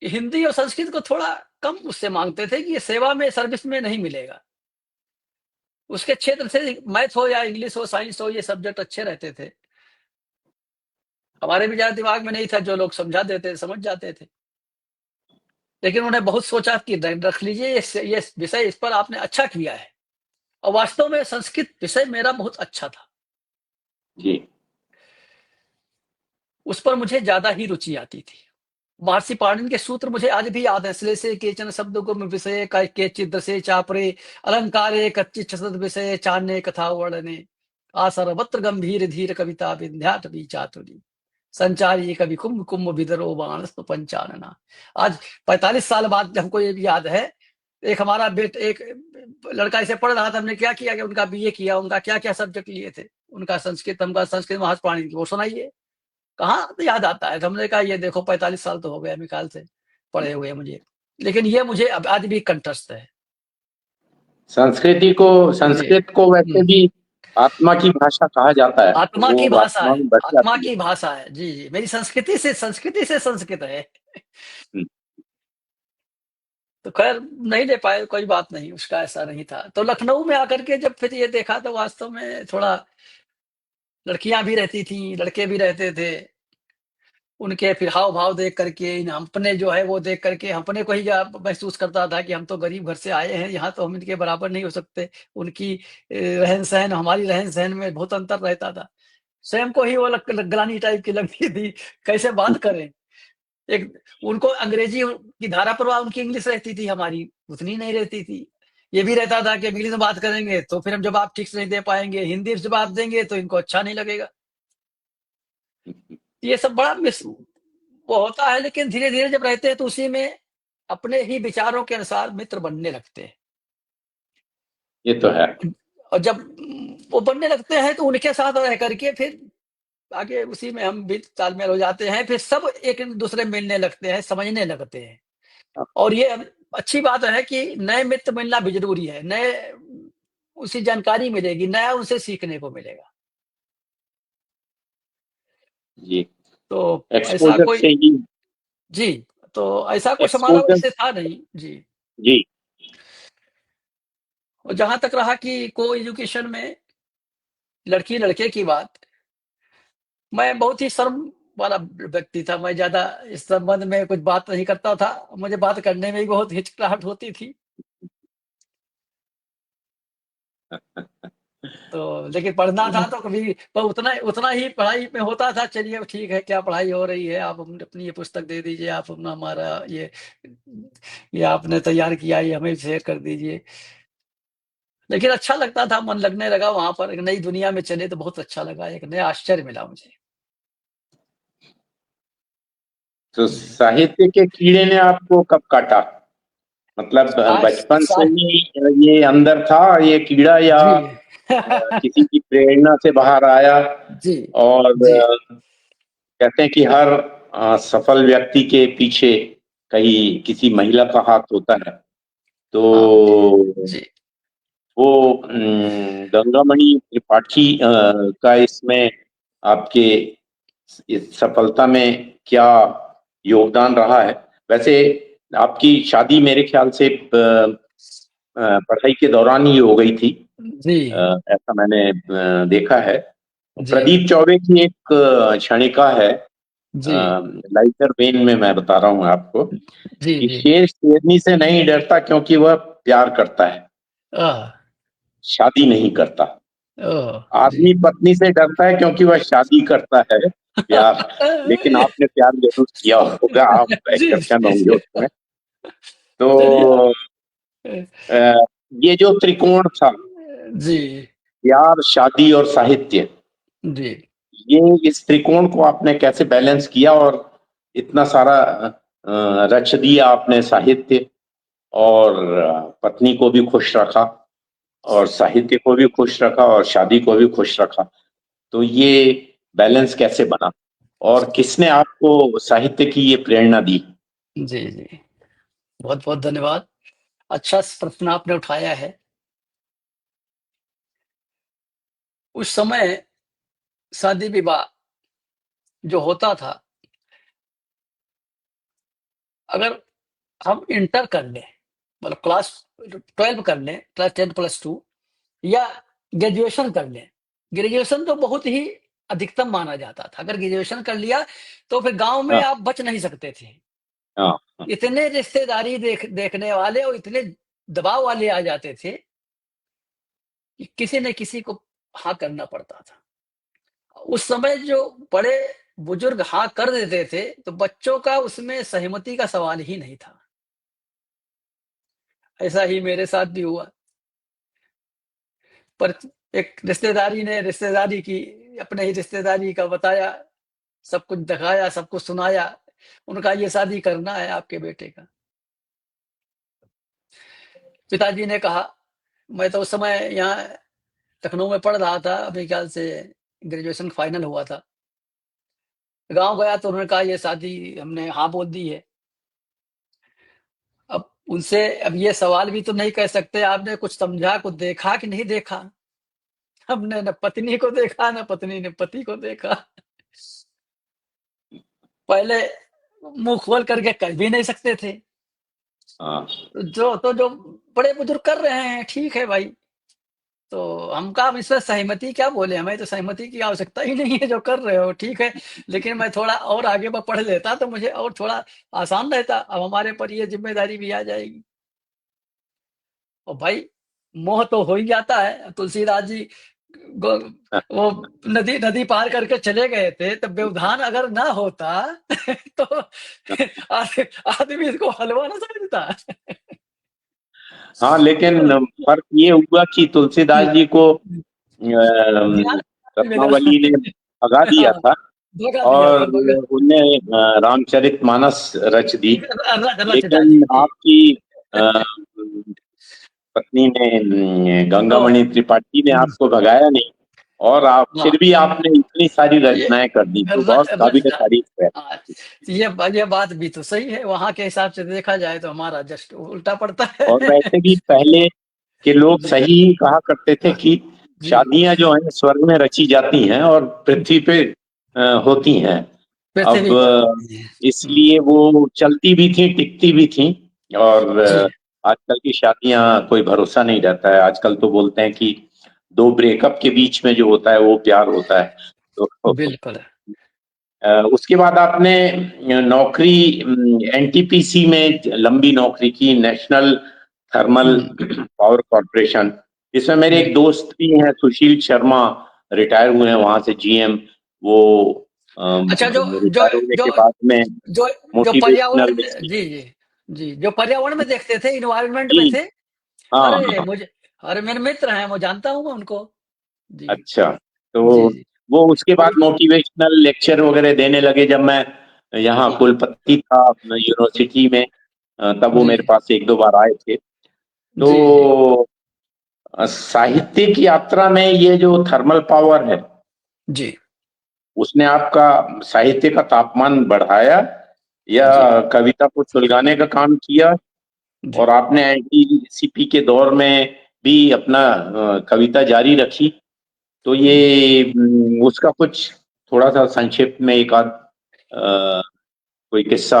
कि हिंदी और संस्कृत को थोड़ा कम उससे मांगते थे कि ये सेवा में, सर्विस में नहीं मिलेगा। उसके क्षेत्र से मैथ हो या इंग्लिश हो, साइंस हो, ये सब्जेक्ट अच्छे रहते थे। हमारे भी ज्यादा दिमाग में नहीं था, जो लोग समझा देते समझ जाते थे। लेकिन उन्होंने बहुत सोचा कि रख लीजिए ये विषय, इस पर आपने अच्छा किया है। और वास्तव में संस्कृत विषय मेरा बहुत अच्छा था। जी। उस पर मुझे ज्यादा ही रुचि आती थी। महर्षि पाणिनि के सूत्र मुझे आज भी याद है। श्लेषे केचन शब्दों विषय केचित् दशे चापरे अलंकारे कच्चित् सद विषय चान्य कथा वर्णने आ सर्वत्र गंभीर धीर कविता विद्याटवी चातुरी संचारी कवि कुंभ कुंभ विदरो बाणस्व पंचानना। आज 45 साल बाद हमको ये भी याद है, एक हमारा एक लड़का इसे पढ़ रहा था। हमने क्या किया कि उनका बीए किया, उनका क्या क्या सब्जेक्ट लिए थे, उनका संस्कृत, हमका संस्कृत महर्षि पाणिनि की, वो सुनाइए। कहाँ याद आता है? तो हमने कहा ये देखो 45 साल तो हो गए मिकाल से पढ़े हुए मुझे, लेकिन ये मुझे अब आज भी कंठस्थ है। संस्कृत को वैसे भी आत्मा की भाषा कहा जाता है। आत्मा की वो भाषा आत्मा है, में बस आत्मा जाती है। की भाषा है। जी जी, मेरी संस्कृति से संस्कृत है। तो खैर नहीं ले पाए, कोई बात नहीं, उसका ऐसा नहीं था। तो लखनऊ में आकर के जब फिर ये देखा तो वास्तव में थोड़ा लड़कियां भी रहती थी, लड़के भी रहते थे। उनके फिर हाव भाव देख करके, अपने जो है वो देख करके अपने को ही महसूस करता था कि हम तो गरीब घर से आए हैं, यहाँ तो हम इनके बराबर नहीं हो सकते। उनकी रहन सहन, हमारी रहन सहन में बहुत अंतर रहता था। स्वयं को ही वो ग्लानी टाइप की लगती थी, कैसे बात करें। एक उनको अंग्रेजी की धारा प्रवाह, उनकी इंग्लिश रहती थी, हमारी उतनी नहीं रहती थी। ये भी रहता था कि इंग्लिश में बात करेंगे तो फिर हम जवाब ठीक से नहीं दे पाएंगे, हिंदी में जवाब देंगे तो इनको अच्छा नहीं लगेगा। ये सब बड़ा मिस वो होता है। लेकिन धीरे धीरे जब रहते हैं तो उसी में अपने ही विचारों के अनुसार मित्र बनने लगते हैं। ये तो है। और जब वो बनने लगते हैं तो उनके साथ रह करके फिर आगे उसी में हम भी तालमेल हो जाते हैं। फिर सब एक दूसरे मिलने लगते हैं, समझने लगते हैं। और ये अच्छी बात है कि नए मित्र मिलना भी जरूरी है। नए उसी जानकारी मिलेगी, नया उनसे सीखने को मिलेगा। जी। तो ऐसा एक्सपोजर कोई से ही। जी, तो ऐसा कुछ हमारा एक्सपोजर। वैसे था नहीं। जी। जी। और जहां तक रहा कि को एजुकेशन में लड़की लड़के की बात, मैं बहुत ही शर्म वाला व्यक्ति था। मैं ज्यादा इस संबंध में कुछ बात नहीं करता था। मुझे बात करने में भी बहुत हिचकिचाहट होती थी। तो लेकिन पढ़ना था तो कभी तो उतना उतना ही पढ़ाई में होता था। चलिए ठीक है, क्या पढ़ाई हो रही है, आप अपनी ये पुस्तक दे दीजिए, आप अपना हमारा ये आपने तैयार किया, ये हमें शेयर कर दीजिए। लेकिन अच्छा लगता था, मन लगने लगा वहां पर। एक नई दुनिया में चले तो बहुत अच्छा लगा, एक नया आश्चर्य मिला मुझे। तो साहित्य के कीड़े ने आपको कब काटा? मतलब बचपन से ही ये अंदर था ये कीड़ा, या जी किसी की प्रेरणा से बाहर आया? जी और जी कहते हैं कि हर सफल व्यक्ति के पीछे कहीं किसी महिला का हाथ होता है। तो हाँ जी वो गंगामणि त्रिपाठी का इसमें आपके इस सफलता में क्या योगदान रहा है? वैसे आपकी शादी मेरे ख्याल से पढ़ाई के दौरान ही हो गई थी, जी ऐसा मैंने देखा है। जी प्रदीप चौबे की एक क्षणिका है, जी लाइटर वेन में मैं बता रहा हूँ आपको, जी कि जी शेर शेरनी से नहीं डरता क्योंकि वह प्यार करता है, आह, शादी नहीं करता। ओह, जी आदमी पत्नी से डरता है क्योंकि वह शादी करता है, प्यार। लेकिन आपने प्यार जरूर किया होगा, आप जी एक्सेप्शन होंगे जी उसमें। चलिए तो अ, ये जो त्रिकोण था, जी प्यार, शादी और साहित्य, जी ये इस त्रिकोण को आपने कैसे बैलेंस किया और इतना सारा रच दिया आपने, साहित्य और पत्नी को भी खुश रखा और साहित्य को भी खुश रखा और शादी को भी खुश रखा, तो ये बैलेंस कैसे बना और किसने आपको साहित्य की ये प्रेरणा दी? जी, जी। बहुत-बहुत धन्यवाद। अच्छा प्रश्न आपने उठाया है। उस समय शादी-विवाह जो होता था, अगर हम इंटर कर लें, मतलब क्लास 12 कर लें, क्लास 10 प्लस 2 या ग्रेजुएशन कर लें। ग्रेजुएशन तो बहुत ही अधिकतम माना जाता था। अगर ग्रेजुएशन कर लिया, तो फिर गाँव में हाँ, आप बच नहीं सकते थे। हाँ, हाँ, इतने रिश्तेदारी देखने वाले और इतने दबाव वाले आ जाते थे कि किसी न किसी को हाँ करना पड़ता था। उस समय जो बड़े बुजुर्ग हाँ कर देते थे, तो बच्चों का उसमें सहमति का सवाल ही नहीं था। ऐसा ही मेरे साथ भी हुआ। पर एक रिश्तेदारी ने रिश्तेदारी की, अपने ही रिश्तेदारी का बताया, सब कुछ दिखाया, सब कुछ सुनाया। उनका ये शादी करना है आपके बेटे का। पिताजी ने कहा, मैं तो उस समय यहाँ लखनऊ में पढ़ रहा था, मेरे ख्याल से ग्रेजुएशन फाइनल हुआ था। गाँव गया तो उन्होंने कहा ये शादी हमने हाँ बोल दी है। अब उनसे अब ये सवाल भी तो नहीं कह सकते आपने कुछ समझा, कुछ देखा कि नहीं देखा? हमने न पत्नी को देखा, न पत्नी ने पति को देखा। पहले मुँह खोल करके कह भी नहीं सकते थे। हाँ, जो बड़े बुजुर्ग कर रहे हैं, ठीक है भाई। तो हमका अब इसमें सहमति क्या बोले, हमें तो सहमति की आवश्यकता ही नहीं है, जो कर रहे हो ठीक है। लेकिन मैं थोड़ा और आगे पढ़ लेता तो मुझे और थोड़ा आसान रहता। अब हमारे पर ये ज़िम्मेदारी भी आ जाएगी। और भाई मोह तो हो ही जाता है। तुलसीदास जी गो वो नदी नदी पार करके चले गए थे, तब व्यवधान अगर ना होता तो आदमी इसको हलवा ना समझता। हाँ, लेकिन तो फर्क ये हुआ कि तुलसीदास जी को ध्यान मिला। रत्नावली ने भगा दिया हाँ, था भगा दिया और था भगा उनने रामचरितमानस रच दी। रच डाली लेकिन जी। आपकी अ, पत्नी ने, तो गंगामणि त्रिपाठी ने हुँ, आपको भगाया नहीं और आप हाँ, फिर भी आपने इतनी सारी ये रचनाएं कर दी, तो रच बहुत रच काबिल डा तारीफ है। हाँ, ये बात भी तो सही है। वहाँ के हिसाब से देखा जाए तो हमारा जस्ट उल्टा पड़ता है। और वैसे भी पहले के लोग जी, सही ही कहा करते थे हाँ, कि जी, शादियां जो हैं स्वर्ग में रची जाती हैं और पृथ्वी पे होती हैं। अब पृथ्वी पर होती है। हुँ, इसलिए वो चलती भी थी, टिकती भी थी। और जी, आजकल की शादियां कोई भरोसा नहीं रहता है। आजकल तो बोलते हैं कि दो ब्रेकअप के बीच में जो होता है वो प्यार होता है। तो बिल्कुल। उसके बाद आपने नौकरी एनटीपीसी में लंबी नौकरी की, नेशनल थर्मल हुँ, पावर कॉर्पोरेशन। इसमें मेरे एक जी। दोस्त भी हैं, सुशील शर्मा, रिटायर हुए हैं वहां से जीएम। वो अच्छा जो जो रिटायर होने जो के बाद में जो जो पर्यावरण मोटिवेशनल में जी, जी, जी, जो पर्यावरण में देखते थे, एनवायरनमेंट में जी, थे। हाँ, अरे हाँ, मुझे अरे मेरे मित्र हैं, वो जानता हूँ मैं उनको। जी, अच्छा। तो जी, जी। वो उसके बाद वो मोटिवेशनल लेक्चर वगैरह देने लगे जब मैं यहाँ हाँ, कुलपति था यूनिवर्सिटी में। तब वो जी, मेरे पास एक दो बार आए थे। जी, जी, तो साहित्यिक यात्रा में ये जो थर्मल पावर है, जी, उसने आपका साहित्य का तापमान बढ़ाया या जी, कविता को सुलगाने का काम किया? जी। और आपने एनटीसीपी के दौर में भी अपना कविता जारी रखी। तो ये उसका कुछ थोड़ा सा संक्षिप्त में एक आध कोई किस्सा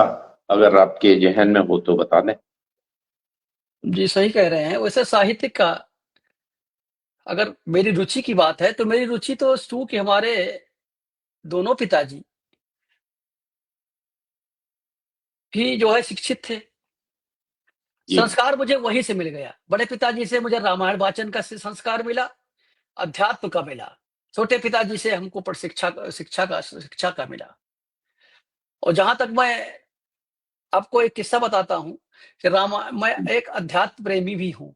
अगर आपके जहन में हो तो बता दें। जी, सही कह रहे हैं। वैसे साहित्य का अगर मेरी रुचि की बात है, तो मेरी रुचि तो चूँकि हमारे दोनों पिताजी भी जो है शिक्षित थे। जी, संस्कार मुझे वहीं से मिल गया। बड़े पिताजी से मुझे रामायण वाचन का संस्कार मिला, अध्यात्म का मिला। छोटे पिताजी से हमको पर शिक्षा का मिला। और जहाँ तक मैं आपको एक किस्सा बताता हूँ कि रामा मैं एक अध्यात्म प्रेमी भी हूँ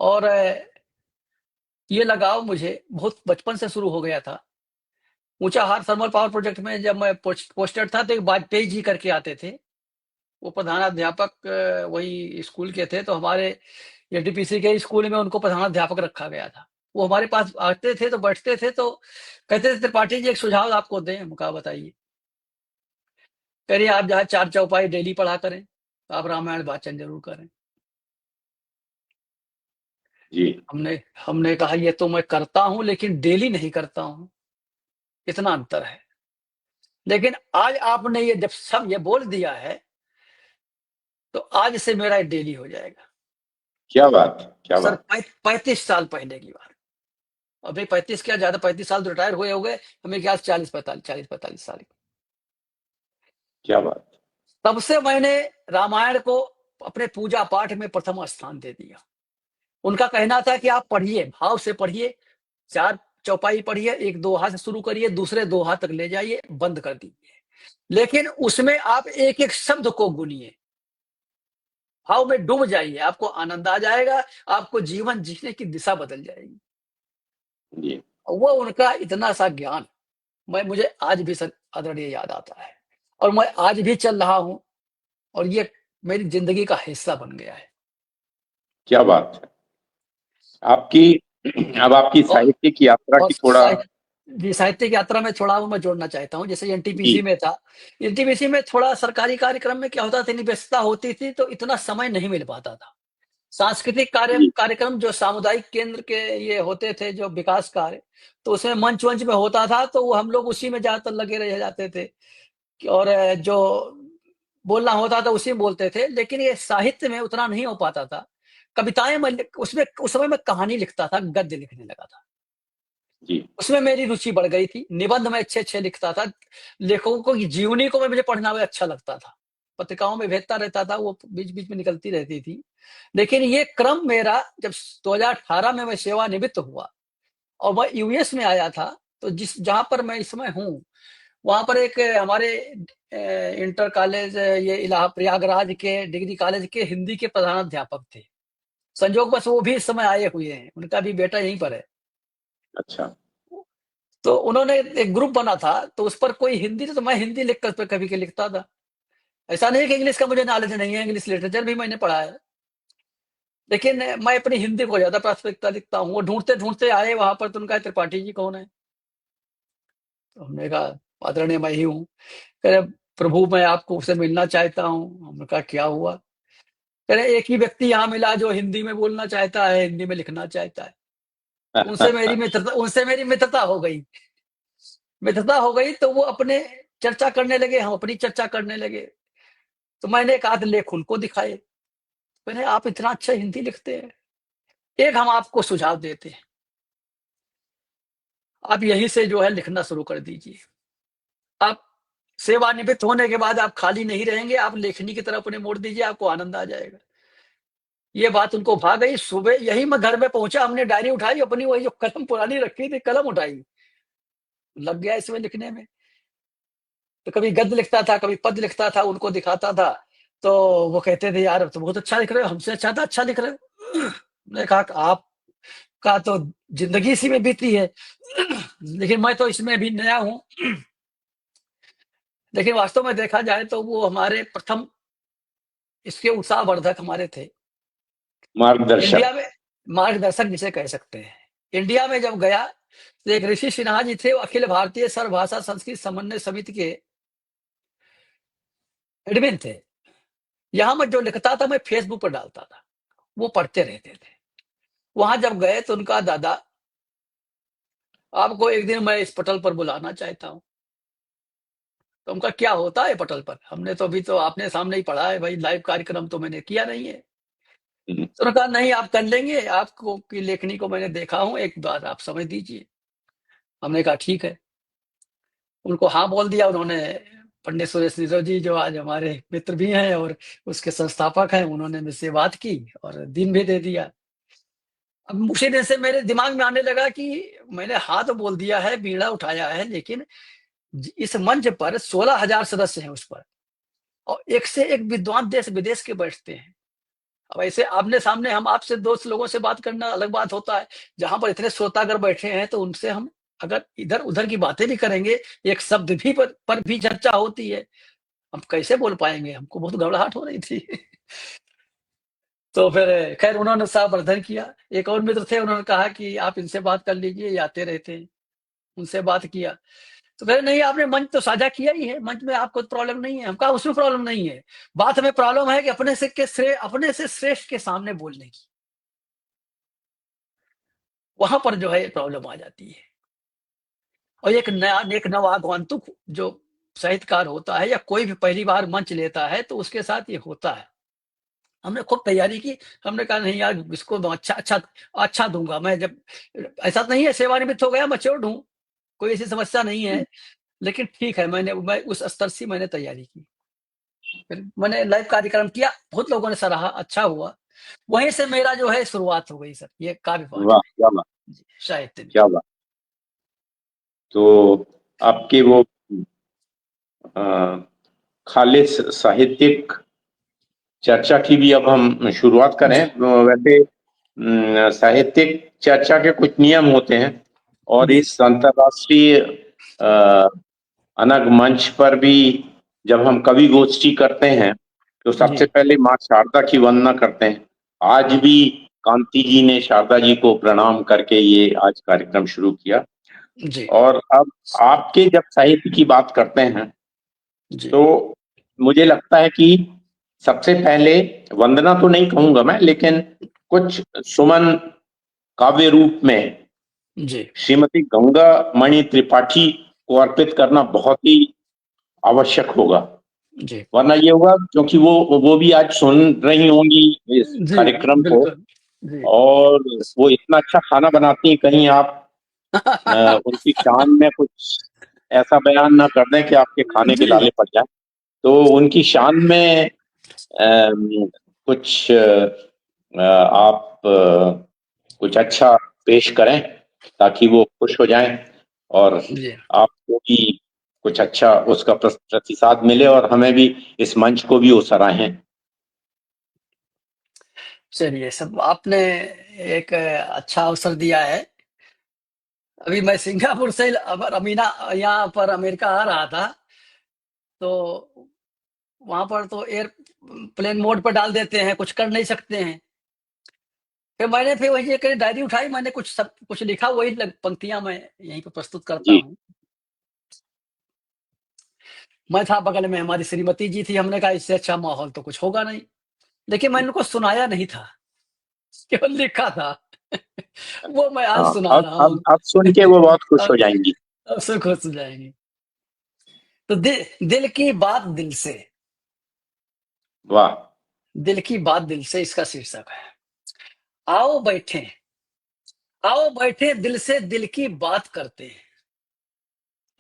और ये लगाव मुझे बहुत बचपन से शुरू हो गया था। ऊंचाहार थर्मल पावर प्रोजेक्ट में जब मैं पोस्टेड था तो एक वाजपेयी जी करके आते थे, वो प्रधानाध्यापक वही स्कूल के थे, तो हमारे एनटीपीसी के स्कूल में उनको प्रधानाध्यापक रखा गया था। वो हमारे पास आते थे तो बैठते थे, तो कहते थे त्रिपाठी जी एक सुझाव आपको दें। हम कहा बताइए। कह रही आप जहाँ 4 चौपाई डेली पढ़ा करें, तो आप रामायण वाचन जरूर करें। जी हमने कहा ये तो मैं करता हूं लेकिन डेली नहीं करता हूं, इतना अंतर है। लेकिन आज आपने ये जब सब ये बोल दिया है तो आज से मेरा डेली हो जाएगा। क्या बात, क्या सर बात। 35 साल पहले की बात। अभी 35 क्या ज्यादा, 35 साल तो रिटायर हुए हो गए, हमें क्या 40-45 साल। क्या बात। तब से मैंने रामायण को अपने पूजा पाठ में प्रथम स्थान दे दिया। उनका कहना था कि आप पढ़िए, भाव से पढ़िए, 4 चौपाई पढ़िए, 1 दोहा से शुरू करिए, दूसरे दोहा तक ले जाइए, बंद कर दीजिए, लेकिन उसमें आप एक एक शब्द को गुनिए, भाव में डूब जाइए, आपको आनंद आ जाएगा, आपको जीवन जीने की दिशा बदल जाएगी। जी वो उनका इतना सा ज्ञान मुझे आज भी सर आदरणीय याद आता है, और मैं आज भी चल रहा हूं, और ये मेरी जिंदगी का हिस्सा बन गया है। क्या बात है आपकी। अब आपकी और साहित्यिक यात्रा और की थोड़ा। साहित्यिक यात्रा में थोड़ा मैं जोड़ना चाहता हूँ। जैसे एनटीपीसी जी में था, एनटीपीसी में थोड़ा सरकारी कार्यक्रम में क्या होता था, इतनी व्यस्तता होती थी तो इतना समय नहीं मिल पाता था। सांस्कृतिक जी कार्यक्रम जो सामुदायिक केंद्र के ये होते थे, जो विकास कार्य, तो उसमें मंच वंच में होता था, तो वो हम लोग उसी में ज्यादातर लगे रह जाते थे, और जो बोलना होता था उसी में बोलते थे। लेकिन ये साहित्य में उतना नहीं हो पाता था। कविताएं मैं उसमें उस समय मैं कहानी लिखता था, गद्य लिखने लगा था, जी उसमें मेरी रुचि बढ़ गई थी। निबंध में अच्छे लिखता था, लेखकों की जीवनी को मुझे पढ़ना भी अच्छा लगता था, पत्रिकाओं में भेजता रहता था, वो बीच बीच में निकलती रहती थी। लेकिन ये क्रम मेरा जब 2018 में मैं सेवानिवृत्त हुआ और मैं यूएस में आया था, तो जहां पर मैं इस समय हूँ, वहां पर एक हमारे इंटर कॉलेज, ये प्रयागराज के डिग्री कॉलेज के हिंदी के प्रधानाध्यापक थे। संजोग बस वो भी इस समय आए हुए हैं, उनका भी बेटा यहीं पर है। अच्छा। तो उन्होंने एक ग्रुप बना था, तो उस पर कोई हिंदी, तो मैं हिंदी लिख कर कभी के लिखता था। ऐसा नहीं कि इंग्लिश का मुझे नॉलेज नहीं है, इंग्लिश लिटरेचर भी मैंने पढ़ा है, लेकिन मैं अपनी हिंदी को ज्यादा प्राथमिकता दिखता हूँ। वो ढूंढते ढूंढते आए वहां पर, तो उनका त्रिपाठी जी कौन है, तो हमने कहा आदरणीय मैं ही हूँ। कह रहे प्रभु मैं आपको उससे मिलना चाहता हूँ। हमने कहा क्या हुआ। कह रहे एक ही व्यक्ति यहाँ मिला जो हिंदी में बोलना चाहता है, हिंदी में लिखना चाहता है। उनसे मेरी मित्रता हो गई। तो वो अपने चर्चा करने लगे, हम अपनी चर्चा करने लगे। तो मैंने एक आध लेख उनको दिखाए, मैंने आप इतना अच्छा हिंदी लिखते हैं, एक हम आपको सुझाव देते हैं, आप यहीं से जो है लिखना शुरू कर दीजिए। आप सेवानिवृत्त होने के बाद आप खाली नहीं रहेंगे, आप लेखनी की तरफ उन्हें मोड़ दीजिए, आपको आनंद आ जाएगा। ये बात उनको भा गई। सुबह यही मैं घर में पहुंचा, हमने डायरी उठाई, अपनी वही जो कलम पुरानी रखी थी कलम उठाई, लग गया इसमें लिखने में। तो कभी गद्य लिखता था, कभी पद लिखता था, उनको दिखाता था, तो वो कहते थे यार तुम बहुत अच्छा लिख रहे हो, हमसे ज्यादा अच्छा लिख रहे हो। मैंने कहा आपका तो जिंदगी इसी में बीती है, लेकिन मैं तो इसमें भी नया हूं। लेकिन वास्तव में देखा जाए तो वो हमारे प्रथम इसके उत्साहवर्धक हमारे थे। मार्गदर्शक। इंडिया में मार्गदर्शक जिसे कह सकते हैं। इंडिया में जब गया तो एक ऋषि सिन्हा जी थे, वो अखिल भारतीय सर्वभाषा संस्कृत समन्वय समिति के एडमिन थे। यहाँ मैं जो लिखता था मैं फेसबुक पर डालता था, वो पढ़ते रहते थे। वहां जब गए तो उनका दादा, आपको एक दिन मैं इस पटल पर बुलाना चाहता हूँ। तो उनका क्या होता है पटल पर, हमने तो अभी तो आपने सामने ही पढ़ा है भाई, लाइव कार्यक्रम तो मैंने किया नहीं है। तो उन्होंने कहा नहीं आप कर लेंगे, आपको की लेखनी को मैंने देखा हूं, एक बार आप समझ दीजिए। हमने कहा ठीक है, उनको हाँ बोल दिया उन्होंने। पंडित सुरेश निरो जी जो आज हमारे मित्र भी हैं और उसके संस्थापक हैं, उन्होंने मुझसे बात की और दिन भी दे दिया। अब उसी दिन से मेरे दिमाग में आने लगा कि मैंने हाँ तो बोल दिया है, बीड़ा उठाया है, लेकिन इस मंच पर 16,000 सदस्य हैं उस पर, और एक से एक विद्वान देश विदेश के बैठते हैं। अब ऐसे आमने सामने हम आपसे दोस्त लोगों से बात करना अलग बात होता है, जहां पर इतने श्रोतागर बैठे हैं तो उनसे हम अगर इधर उधर की बातें भी करेंगे, एक शब्द भी पर भी चर्चा होती है, हम कैसे बोल पाएंगे? हमको बहुत घबराहट हो रही थी। तो फिर खैर उन्होंने सामर्थन किया। एक और मित्र थे, उन्होंने कहा कि आप इनसे बात कर लीजिए, ये आते रहते हैं। उनसे बात किया तो कहे नहीं, आपने मंच तो साझा किया ही है, मंच में आपको प्रॉब्लम नहीं है। हम कहा उसमें प्रॉब्लम नहीं है, बात हमें प्रॉब्लम है कि अपने से श्रेष्ठ के सामने बोलने की, वहां पर जो है प्रॉब्लम आ जाती है। और एक नवागंतुक जो साहित्यकार होता है या कोई भी पहली बार मंच लेता है तो उसके साथ ये होता है। हमने खूब तैयारी की, हमने कहा नहीं यार इसको अच्छा दूंगा मैं। जब ऐसा तो नहीं है सेवानिवृत्त हो गया मैच्योर्ड हूँ, कोई ऐसी समस्या नहीं है, लेकिन ठीक है मैं उस स्तर से मैंने तैयारी की। फिर मैंने लाइव कार्यक्रम किया, बहुत लोगों ने सराहा, अच्छा हुआ। वहीं से मेरा जो है शुरुआत हो गई सर, ये काव्य पाठ वाह, क्या बात, में, साहित्य में। क्या बात। तो आपके वो खालिस साहित्यिक चर्चा की भी अब हम शुरुआत करें। वैसे साहित्यिक चर्चा के कुछ नियम होते हैं और इस अंतर्राष्ट्रीय अनग मंच पर भी जब हम कवि गोष्ठी करते हैं तो सबसे पहले माँ शारदा की वंदना करते हैं। आज भी कांति जी ने शारदा जी को प्रणाम करके ये आज कार्यक्रम शुरू किया। जी और अब आपके जब साहित्य की बात करते हैं जी तो मुझे लगता है कि सबसे पहले वंदना तो नहीं कहूंगा मैं, लेकिन कुछ सुमन काव्य रूप में जी श्रीमती गंगा मणि त्रिपाठी को अर्पित करना बहुत ही आवश्यक होगा। जी वरना ये होगा क्योंकि वो भी आज सुन रही होंगी इस जी कार्यक्रम को, बिल्कुल जी। और वो इतना अच्छा खाना बनाती हैं, कहीं आप उनकी शान में कुछ ऐसा बयान ना कर दें कि आपके खाने के जी लाले पड़ जाए। तो उनकी शान में कुछ आप कुछ अच्छा पेश करें ताकि वो खुश हो जाएं और जी आपको भी कुछ अच्छा उसका प्रतिसाद मिले और हमें भी इस मंच को भी वो सराहें। चलिए, सब आपने एक अच्छा अवसर दिया है। अभी मैं सिंगापुर से अमीना यहाँ पर अमेरिका आ रहा था, तो वहां पर तो एयर प्लेन मोड पर डाल देते हैं, कुछ कर नहीं सकते हैं। फिर वही एक डायरी उठाई, मैंने कुछ लिखा, वही पंक्तियां मैं यहीं पर प्रस्तुत करता जी हूँ। मैं था बगल में, हमारी श्रीमती जी थी, हमने कहा इससे अच्छा माहौल तो कुछ होगा नहीं, लेकिन मैंने उनको सुनाया नहीं था, केवल लिखा था। वो मैं आज हाँ, सुना रहा हूँ। अब सुन के वो बहुत खुश हो अब जाएंगी। अब से खुश हो जाएंगे। तो दिल की बात दिल से, वाह दिल की बात दिल से इसका शीर्षक है। आओ बैठे, आओ बैठे दिल से दिल की बात करते हैं।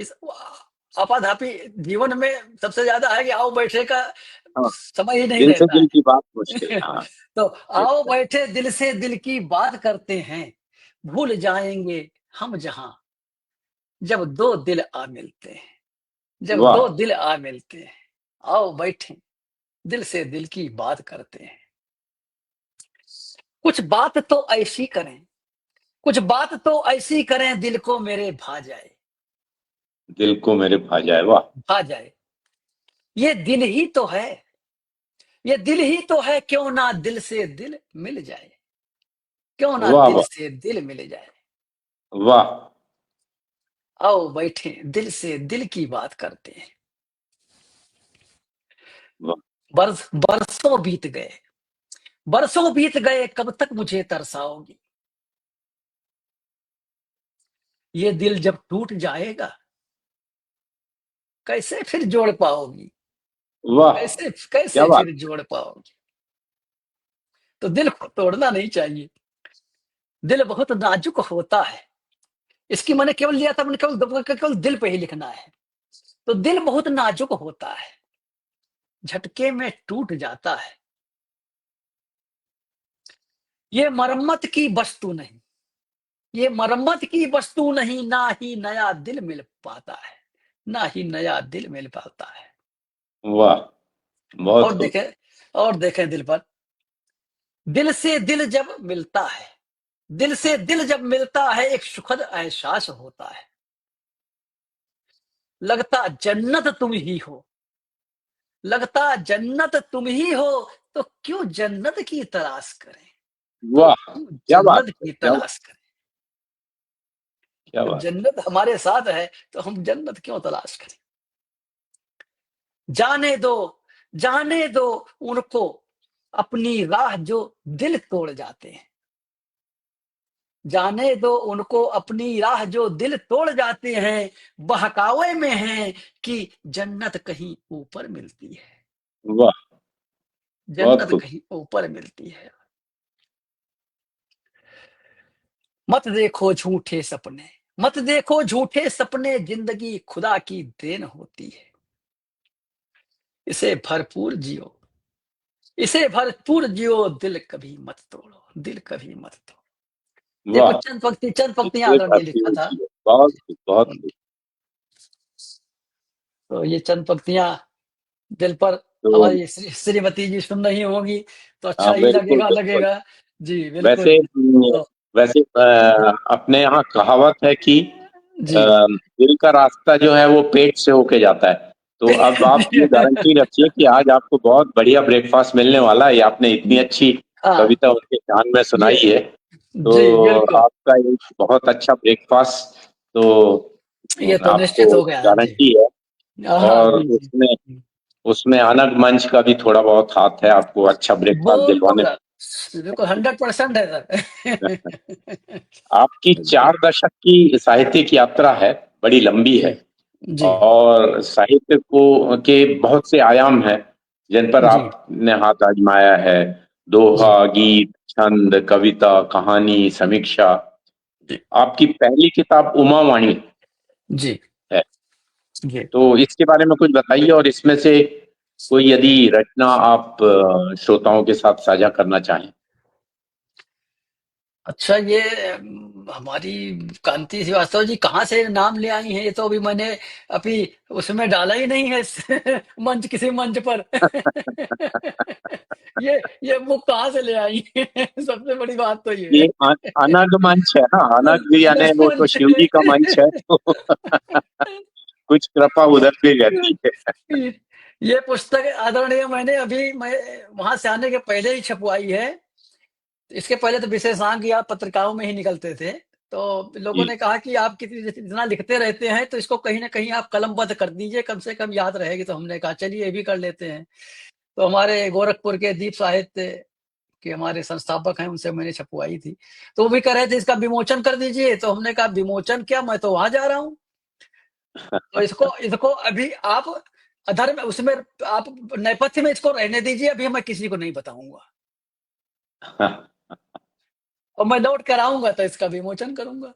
इस आपाधापी जीवन में सबसे ज्यादा है कि आओ बैठे का हाँ, समय ही नहीं दिल से रहता दिल की बात मुश्किल। है। हाँ, तो आओ बैठे दिल से दिल की बात करते हैं, भूल जाएंगे हम जहां जब दो दिल आ मिलते हैं, जब वाह दो दिल आ मिलते हैं। आओ बैठे दिल से दिल की बात करते हैं। कुछ बात तो ऐसी करें, कुछ बात तो ऐसी करें दिल को मेरे भा जाए, दिल को मेरे भा जाए। वाह भा जाए। ये दिल ही तो है, ये दिल ही तो है, क्यों ना दिल से दिल मिल जाए, क्यों ना वाह दिल वाह से दिल मिल जाए। वाह आओ बैठे दिल से दिल की बात करते हैं। वाह बरसों बीत गए, बरसों बीत गए, कब तक मुझे तरसाओगी। ये दिल जब टूट जाएगा, कैसे फिर जोड़ पाओगी, वाह, कैसे क्या कैसे बात। फिर जोड़ पाओगी। तो दिल को तोड़ना नहीं चाहिए, दिल बहुत नाजुक होता है। इसकी मैंने केवल लिया था, मैंने केवल दिल पे ही लिखना है। तो दिल बहुत नाजुक होता है, झटके में टूट जाता है। ये मरम्मत की वस्तु नहीं, ये मरम्मत की वस्तु नहीं, ना ही नया दिल मिल पाता है, ना ही नया दिल मिल पाता है। वाह, बहुत और खूब। देखें, और देखें दिल पर, दिल से दिल जब मिलता है, दिल से दिल जब मिलता है एक सुखद एहसास होता है, लगता जन्नत तुम ही हो, लगता जन्नत तुम ही हो, तो क्यों जन्नत की तलाश करें, तो वाह, क्यों क्या बात जन्नत है, की क्या बात, तलाश करें। क्या जब बात। जन्नत हमारे साथ है तो हम जन्नत क्यों तलाश करें। जाने दो, जाने दो उनको अपनी राह जो दिल तोड़ जाते हैं, जाने दो उनको अपनी राह जो दिल तोड़ जाते हैं, बहकावे में हैं कि जन्नत कहीं ऊपर मिलती है, वाह, बहुत जन्नत खूब। कहीं ऊपर मिलती है। मत देखो झूठे सपने, मत देखो झूठे सपने, जिंदगी खुदा की देन होती है, इसे भरपूर जियो, इसे भरपूर जियो, दिल कभी मत तोड़ो, दिल कभी मत तोड़ो। देखो वाह, चंद पंक्तियां इसे आदरणीय लिखा भरपूर था। जियो, बहुत खूब, बहुत खूब। तो ये चंद पंक्तियां दिल पर तो हमारी श्रीमती जी सुन रही होंगी तो अच्छा हाँ, ही बिल्कुल बिल्कुल। लगेगा। जी वैसे बिल्कुल। तो वैसे अपने यहाँ कहावत है कि जी दिल का रास्ता जो है वो पेट से होके जाता है। तो अब आप ये गारंटी रखिए कि आज आपको बहुत बढ़िया ब्रेकफास्ट मिलने वाला है। ये आपने इतनी अच्छी हाँ कविता उनके कान में ये सुनाई है, जी तो बिल्कुल, आपका एक बहुत अच्छा ब्रेकफास्ट तो ये तो निश्चित आपको हो गया जी। गारंटी है। हाँ और जी जी। उसमें उसमें अनग मंच का भी थोड़ा बहुत हाथ है आपको अच्छा ब्रेकफास्ट दिलवाने बिल्कुल बिल्कुल 100% है में। सर। आपकी बिल्कुल 4 दशक की साहित्यिक यात्रा है, बड़ी लंबी जी है। जी और साहित्य को के बहुत से आयाम हैं जिन पर जी आपने हाथ आजमाया है। दोहा, जी गीत, छंद, कविता, कहानी, समीक्षा। जी आपकी पहली किताब उमा वाणी जी है, जी। तो इसके बारे में कुछ बताइए। और इसमें से कोई यदि रचना आप श्रोताओं के साथ साझा करना चाहें। अच्छा ये हमारी कांति श्रीवास्तव जी कहाँ से नाम ले आई हैं, ये तो अभी मैंने अभी उसमें डाला ही नहीं है मंच किसी मंच पर। ये बुक कहाँ से ले आई हैं? सबसे बड़ी बात तो ये ये है। अनग मंच है ना, अनग यानी वो तो मंच। शिव जी का मंच है, तो कुछ कृपा उधर भी रहती है। ये पुस्तक आदरणीय मैं वहां से आने के पहले ही छपवाई है। इसके पहले तो विशेषांक या पत्रिकाओं में ही निकलते थे। तो लोगों जी ने कहा कि आप कितनी जितना लिखते रहते हैं तो इसको कहीं ना कहीं आप कलमबद्ध कर दीजिए, कम से कम याद रहेगी। तो हमने कहा चलिए ये भी कर लेते हैं। तो हमारे गोरखपुर के दीप साहित्य के हमारे संस्थापक हैं, उनसे मैंने छपवाई थी। तो वो भी कह रहे थे इसका विमोचन कर दीजिए। तो हमने कहा विमोचन क्या, मैं तो वहां जा रहा हूँ। तो इसको इसको अभी आप अधर में उसमें आप नेपथ्य में इसको रहने दीजिए, अभी मैं किसी को नहीं बताऊंगा। और मैं लौट कर आऊंगा तो इसका विमोचन करूंगा।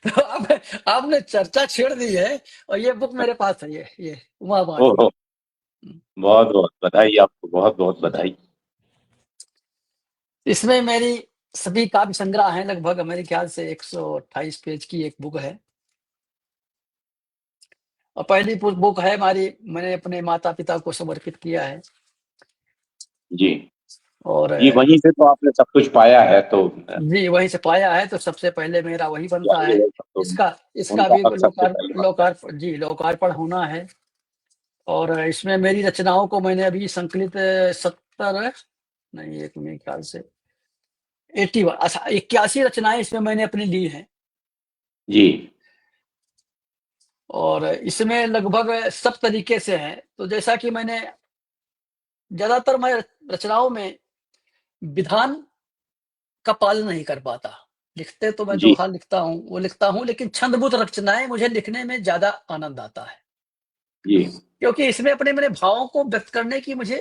तो अब आपने चर्चा छेड़ दी है। और ये बुक मेरे पास है, ये उमा वाणी। ओहो, बहुत बहुत बधाई आपको, बहुत बहुत बधाई। इसमें मेरी सभी काव्य संग्रह हैं, लगभग मेरे ख्याल से 128 पेज की एक बुक है। और पहली बुक है हमारी, मैंने अपने माता पिता को समर्पित किया है। जी और जी, वहीं से तो आपने सब कुछ पाया है, तो जी वहीं से पाया है, तो सबसे पहले मेरा वही बनता जाहिर है। है तो इसका इसका उनका भी हक सबसे पहले बात। लोकार्पण होना है। और इसमें मेरी रचनाओं को मैंने अभी संकलित 70 नहीं, एक मेरे ख्याल से 81 अच्छा 81 रचनाएं इसमें मैंने अपनी ली हैं। जी और इसमें लगभग सब तरीके से है। तो जैसा कि मैंने ज्यादातर मैं रचनाओं में विधान का पालन नहीं कर पाता। लिखते तो मैं जी दोहा लिखता हूँ, वो लिखता हूँ, लेकिन छंदबद्ध रचनाएं मुझे लिखने में ज्यादा आनंद आता है। जी क्योंकि इसमें अपने मेरे भावों को व्यक्त करने की मुझे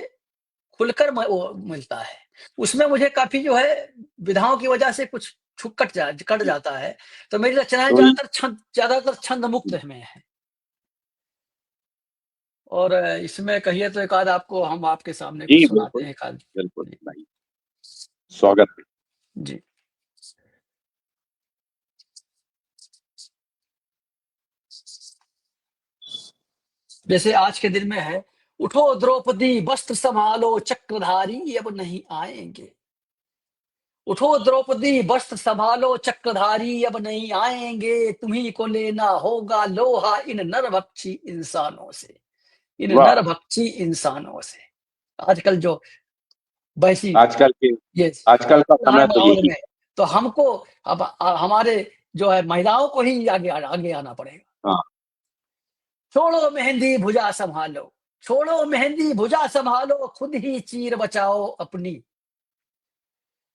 खुलकर वो मिलता है। उसमें मुझे काफ़ी जो है विधाओं की वजह से कुछ कट जाता है। तो मेरी रचनाएँ तो ज़्यादातर छंद मुक्त में है। और इसमें कहिए तो एक आध आपको हम आपके सामने जी कुछ सुनाते बिल्कुल हैं एक आध। बिल्कुल जी, भाई, स्वागत है। जी। जैसे आज के दिन में है, उठो द्रौपदी वस्त्र सँभालो चक्रधारी अब नहीं आएँगे। उठो द्रौपदी वस्त्र संभालो, चक्रधारी अब नहीं आएंगे, तुम्ही को लेना होगा लोहा इन नरभक्षी इंसानों से, इन वाह। नरभक्षी इंसानों से। आजकल जो वैसी आजकल के ये आजकल का समय तो माहौल यही। में तो हमको अब हमारे जो है महिलाओं को ही आगे आगे आना पड़ेगा। हाँ, छोड़ो मेहंदी भुजा संभालो, छोड़ो मेहंदी भुजा संभालो, खुद ही चीर बचाओ अपनी,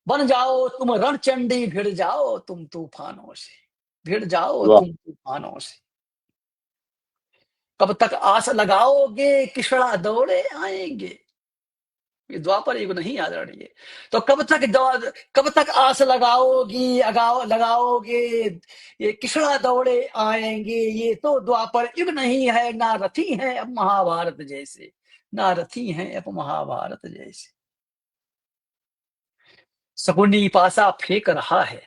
बन जाओ तुम रणचंडी, भिड़ जाओ तुम तूफानों से, भिड़ जाओ वाह। तुम तूफानों से। कब तक आस लगाओगे, किशड़ा दौड़े आएंगे। ये द्वापर युग नहीं आदरणीय। तो कब तक आस लगाओगी, लगाओगे, ये किशड़ा दौड़े आएंगे। ये तो द्वापर युग नहीं है, ना रथी है अब महाभारत जैसे, ना रथी है अब महाभारत जैसे। शकुनी पासा फेंक रहा है,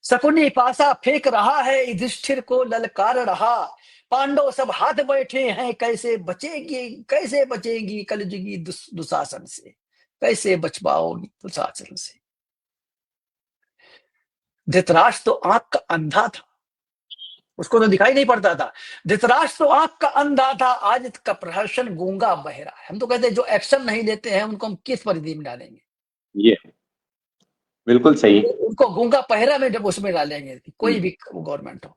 शकुनी पासा फेंक रहा है, युधिष्ठिर को ललकार रहा। पांडव सब हाथ बैठे हैं, कैसे बचेगी कलयुगी दुशासन से, कैसे बच पाओगी दुशासन से। धृतराष्ट्र तो आंख का अंधा था, उसको तो दिखाई नहीं पड़ता था। धृतराष्ट्र तो आंख का अंधा था, आज का प्रहसन गूंगा बहरा है। हम तो कहते हैं जो एक्शन नहीं लेते हैं उनको हम किस परिधि में डालेंगे। ये बिल्कुल सही। उनको गूंगा पहरा में जब उसमें डालेंगे, कोई भी गवर्नमेंट हो।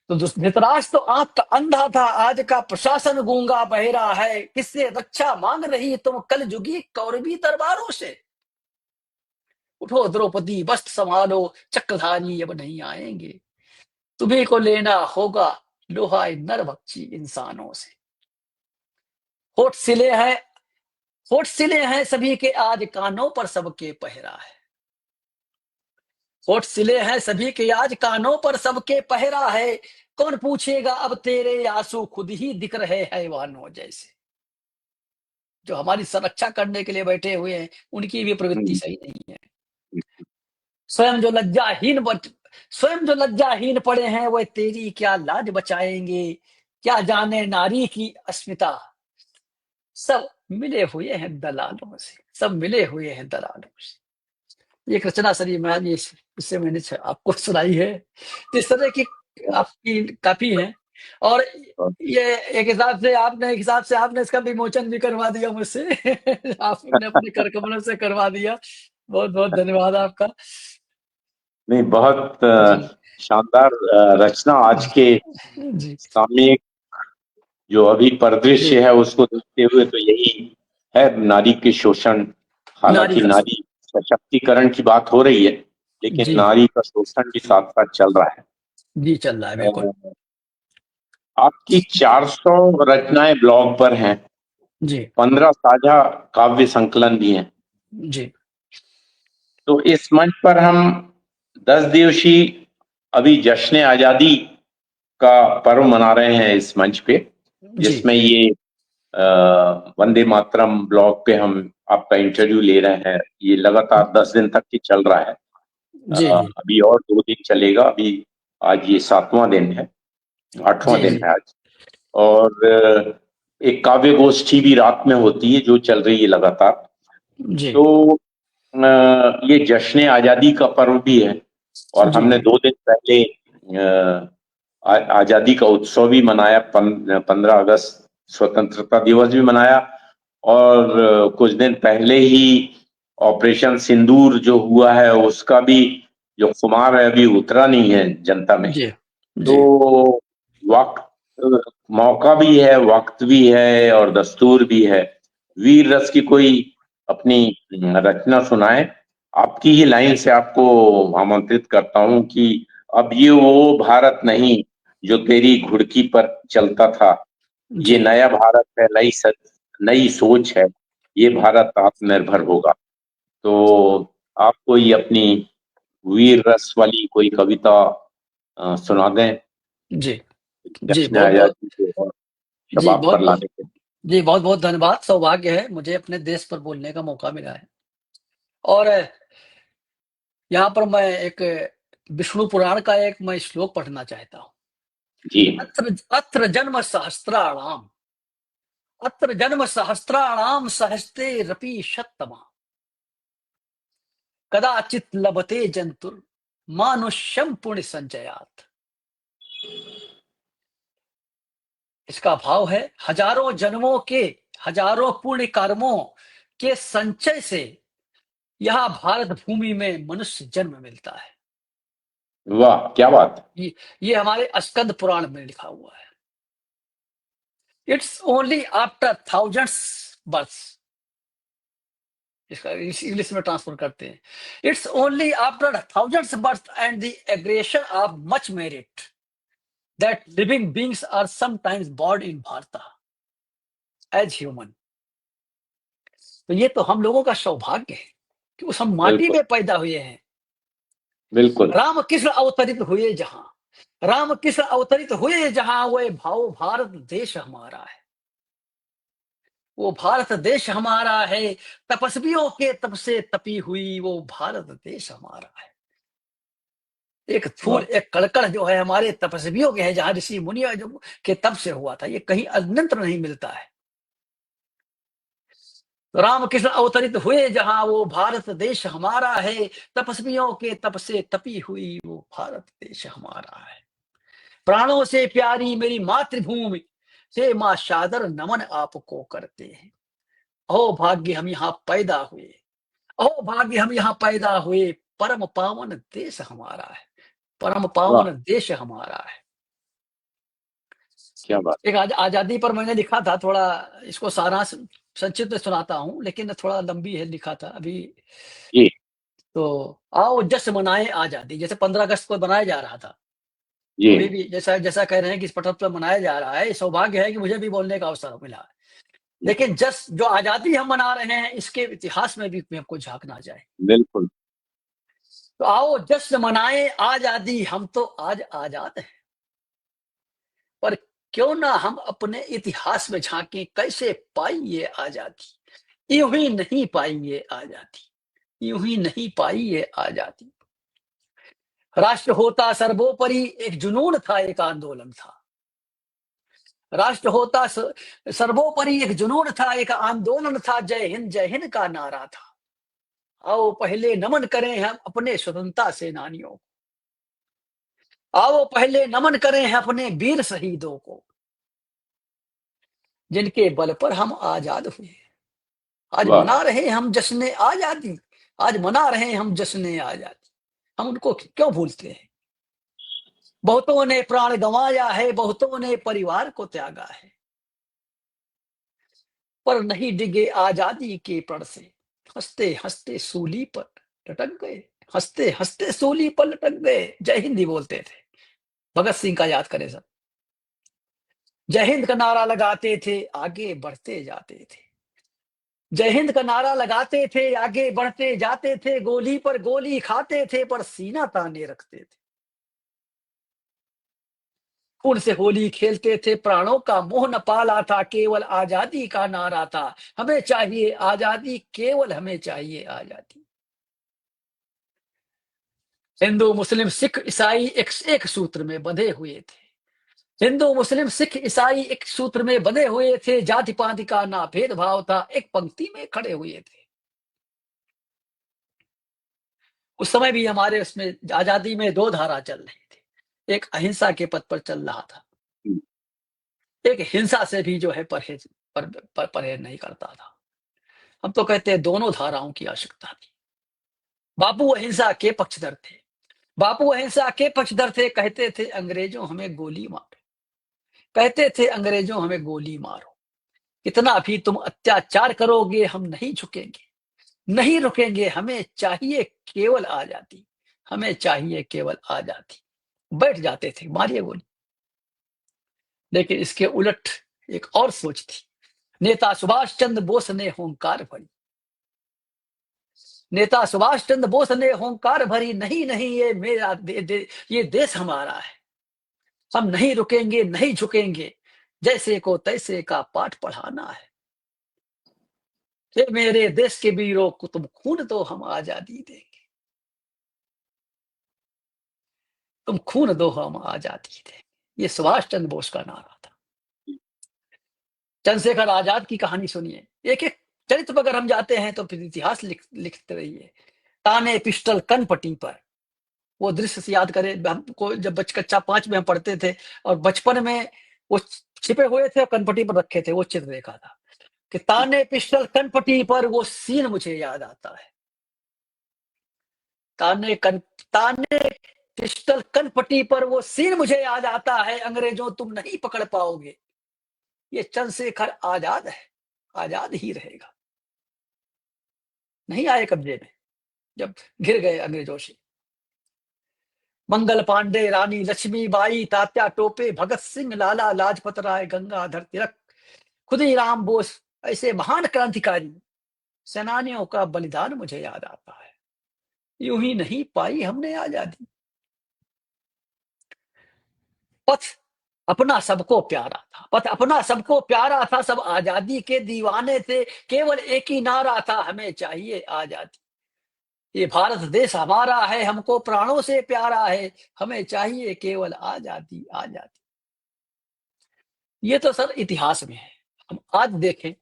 तो धृतराष्ट्र तो आंख का अंधा था, आज का प्रशासन गूंगा बहरा है। किससे रक्षा मांग रही तुम कल जुगी कौरवी दरबारों से। उठो द्रौपदी वस्त्र संभालो, चक्रधारी अब नहीं आएंगे, तुम्ही को लेना होगा लोहा नरभक्षी इंसानों से। होठ सिले हैं, होठ सिले हैं सभी के, आज कानों पर सबके पहरा है। होठ सिले हैं सभी के, आज कानों पर सबके पहरा है। कौन पूछेगा अब तेरे आंसू, खुद ही दिख रहे हैवानों जैसे। जो हमारी संरक्षा करने के लिए बैठे हुए हैं उनकी भी प्रवृत्ति सही नहीं है। स्वयं जो लज्जाहीन पड़े हैं, वह तेरी क्या लाज बचाएंगे। क्या जाने नारी की अस्मिता, सब मिले हुए हैं दलालों से, सब मिले हुए हैं दलालों से। एक रचना सर मैं ये इससे मैंने आपको सुनाई है। तो इस तरह की आपकी काफी है। और ये एक हिसाब से आपने इसका विमोचन भी करवा दिया मुझसे। आपने अपने कर कमलों से करवा दिया। बहुत बहुत धन्यवाद आपका। नहीं, बहुत जी शानदार रचना। आज के जी सामयिक जो अभी जी परिदृश्य है उसको देखते हुए तो यही है, नारी के शोषण। नारी हालांकि का नारी सशक्तिकरण की बात हो रही है, लेकिन जी नारी का शोषण भी साथ साथ चल रहा है। जी चल रहा है बिल्कुल। आपकी 400 रचनाएं ब्लॉग पर हैं, जी 15 साझा काव्य संकलन भी हैं। जी तो इस मंच पर हम 10 दिवसीय अभी जश्न आजादी का पर्व मना रहे हैं इस मंच पे, जी जिसमें ये वंदे मातरम ब्लॉग पे हम आपका इंटरव्यू ले रहे हैं। ये लगातार 10 दिन तक ही चल रहा है। जी जी अभी और 2 दिन चलेगा। अभी आज ये 7वां दिन है, 8वां जी दिन जी है आज। और एक काव्य गोष्ठी भी रात में होती है जो चल रही है लगातार। जी तो ये जश्न आजादी का पर्व भी है। और जी हमने 2 दिन पहले आजादी का उत्सव भी मनाया, 15 अगस्त स्वतंत्रता दिवस भी मनाया। और कुछ दिन पहले ही ऑपरेशन सिंदूर जो हुआ है उसका भी जो खुमार है अभी उतरा नहीं है जनता में। जी तो जी वक्त, मौका भी है, वक्त भी है और दस्तूर भी है। वीर रस की कोई अपनी रचना सुनाए। आपकी ही लाइन से आपको आमंत्रित करता हूं कि अब ये वो भारत नहीं जो तेरी घुड़की पर चलता था। ये जी नया भारत है, नई सोच है। ये भारत आत्मनिर्भर होगा। तो आप कोई अपनी वीर रस वाली कोई कविता सुना दें जी जी जश्न बहुत बहुत आजादी को और जी शबाब बहुत पर बहुत लाने के लिए। जी बहुत बहुत धन्यवाद। सौभाग्य है मुझे अपने देश पर बोलने का मौका मिला है। और यहाँ पर मैं एक विष्णु पुराण का एक मैं श्लोक पढ़ना चाहता हूँ। जी। अत्र अत्र जन्म सहस्त्राणाम, अत्र जन्म सहस्त्राणाम सहस्ते रपि शतमा, कदाचित लभते जंतुर मानुष्यम पुण्य संचयात। इसका भाव है हजारों जन्मों के, हजारों पुण्य कर्मों के संचय से यह भारत भूमि में मनुष्य जन्म मिलता है। वाह, क्या बात। ये हमारे स्कंद पुराण में लिखा हुआ है। It's only after thousands births, इसका इंग्लिश में ट्रांसफर करते हैं, it's only after thousands birth and the aggression of much merit that living beings are sometimes born in Bharat as human. तो ये तो हम लोगों का सौभाग्य है कि उस हम माटी बिल्कुल। में पैदा हुए हैं। बिल्कुल। रामकृष्ण अवतरित हुए जहां, रामकृष्ण अवतरित हुए जहां, वो भाव भारत देश हमारा है, वो भारत देश हमारा है। तपस्वियों के तप से तपी हुई वो भारत देश हमारा है। एक फूल, वाह। एक कड़कड़ जो है हमारे तपस्वियों के है, जहां ऋषि मुनियों जो के तप से हुआ था, ये कहीं अन्यत्र नहीं मिलता है। रामकृष्ण अवतरित हुए जहां, वो भारत देश हमारा है। तपस्वियों के तप से तपी हुई वो भारत देश हमारा है। प्राणों से प्यारी मेरी मातृभूमि से मां सादर नमन आपको करते हैं। अहो भाग्य हम यहाँ पैदा हुए, अहो भाग्य हम यहाँ पैदा हुए। परम पावन देश हमारा है, परम पावन वाह, देश हमारा है। क्या बात। एक आजादी पर मैंने लिखा था, थोड़ा इसको सारांश संक्षिप्त में सुनाता हूँ, लेकिन थोड़ा लंबी है, लिखा था अभी। जी। तो आओ जश्न मनाएं आजादी, जैसे 15 अगस्त को बनाया जा रहा था, जी। अभी भी जैसा जैसा कह रहे हैं कि इस पटल पर मनाया जा रहा है। सौभाग्य है कि मुझे भी बोलने का अवसर मिला। लेकिन जो आजादी हम मना रहे हैं, इसके इतिहास में भी हमको झांकना चाहिए। बिल्कुल। तो आओ जश्न मनाएं आजादी, हम तो आज आजाद हैं, पर क्यों ना हम अपने इतिहास में झांकें, कैसे पाई ये आजादी। यूं ही नहीं पाई ये आजादी, यूं ही नहीं पाई ये आजादी। राष्ट्र होता सर्वोपरि एक जुनून था, एक आंदोलन था। राष्ट्र होता सर्वोपरि एक जुनून था, एक आंदोलन था। जय हिंद का नारा था। आओ पहले नमन करें हम अपने स्वतंत्रता सेनानियों को, आओ पहले नमन करें हम अपने वीर शहीदों को, जिनके बल पर हम आजाद हुए। आज वाह। मना रहे हम जश्न आजादी, आज मना रहे हम जश्न आजादी। हम उनको क्यों भूलते हैं। बहुतों ने प्राण गंवाया है, बहुतों ने परिवार को त्यागा है, पर नहीं डिगे आजादी के प्रण से। हंसते हंसते सूली पर लटक गए, हंसते हंसते सूली पर लटक गए। जय हिंद ही बोलते थे। भगत सिंह का याद करें सब। जय हिंद का नारा लगाते थे, आगे बढ़ते जाते थे। जय हिंद का नारा लगाते थे, आगे बढ़ते जाते थे। गोली पर गोली खाते थे, पर सीना ताने रखते थे। खून से होली खेलते थे, प्राणों का मोह न पाला था। केवल आजादी का नारा था, हमें चाहिए आजादी, केवल हमें चाहिए आजादी। हिंदू मुस्लिम सिख ईसाई एक सूत्र में बंधे हुए थे। हिंदू मुस्लिम सिख ईसाई एक सूत्र में बंधे हुए थे। जाति पाति का ना भेदभाव था, एक पंक्ति में खड़े हुए थे। उस समय भी हमारे उसमें आजादी में दो धारा चल रही थी। एक अहिंसा के पथ पर चल रहा था, एक हिंसा से भी जो है परहेज परहेज नहीं करता था। हम तो कहते हैं दोनों धाराओं की आवश्यकता थी। बापू अहिंसा के पक्षधर थे, बापू अहिंसा के पक्षधर थे। कहते थे अंग्रेजों हमें गोली मारो, कहते थे अंग्रेजों हमें गोली मारो। कितना भी तुम अत्याचार करोगे, हम नहीं झुकेंगे, नहीं रुकेंगे। हमें चाहिए केवल आजादी, हमें चाहिए केवल आजादी। बैठ जाते थे, मारिए गोली। लेकिन इसके उलट एक और सोच थी। नेता सुभाष चंद्र बोस ने हुंकार भरी, नेता सुभाष चंद्र बोस ने हुंकार भरी। नहीं नहीं, ये मेरा ये देश हमारा है, हम नहीं रुकेंगे, नहीं झुकेंगे। जैसे को तैसे का पाठ पढ़ाना है। ये मेरे देश के वीरों को तुम खून दो, हम आजादी देंगे। तुम खून दो, हम आजादी देंगे। ये सुभाष चंद्र बोस का नारा था। चंद्रशेखर आजाद की कहानी सुनिए। एक एक चरित्र पर अगर हम जाते हैं तो फिर इतिहास लिखते रहिए। ताने पिस्टल कनपटी पर, वो दृश्य से याद करें, हमको जब कक्षा 5 में हम पढ़ते थे और बचपन में वो छिपे हुए थे और कनपटी पर रखे थे, वो चित्र देखा था कि ताने पिस्टल कनपटी पर, वो सीन मुझे याद आता है। ताने पिस्टल कनपटी पर वो सीन मुझे याद आता है, अंग्रेजों तुम नहीं पकड़ पाओगे, ये चंद्रशेखर आजाद है, आजाद ही रहेगा। नहीं आए कब्जे में जब घिर गए अंग्रेजों से। मंगल पांडे, रानी लक्ष्मीबाई, तात्या टोपे, भगत सिंह, लाला लाजपत राय, गंगाधर तिलक, खुदीराम बोस, ऐसे महान क्रांतिकारी सेनानियों का बलिदान मुझे याद आता है। यूं ही नहीं पाई हमने आजादी। पथ अपना सबको प्यारा था, पथ अपना सबको प्यारा था, सब आजादी के दीवाने थे, केवल एक ही नारा था, हमें चाहिए आजादी। ये भारत देश हमारा है, हमको प्राणों से प्यारा है, हमें चाहिए केवल आजादी, आजादी। ये तो सर इतिहास में है। हम आज देखें,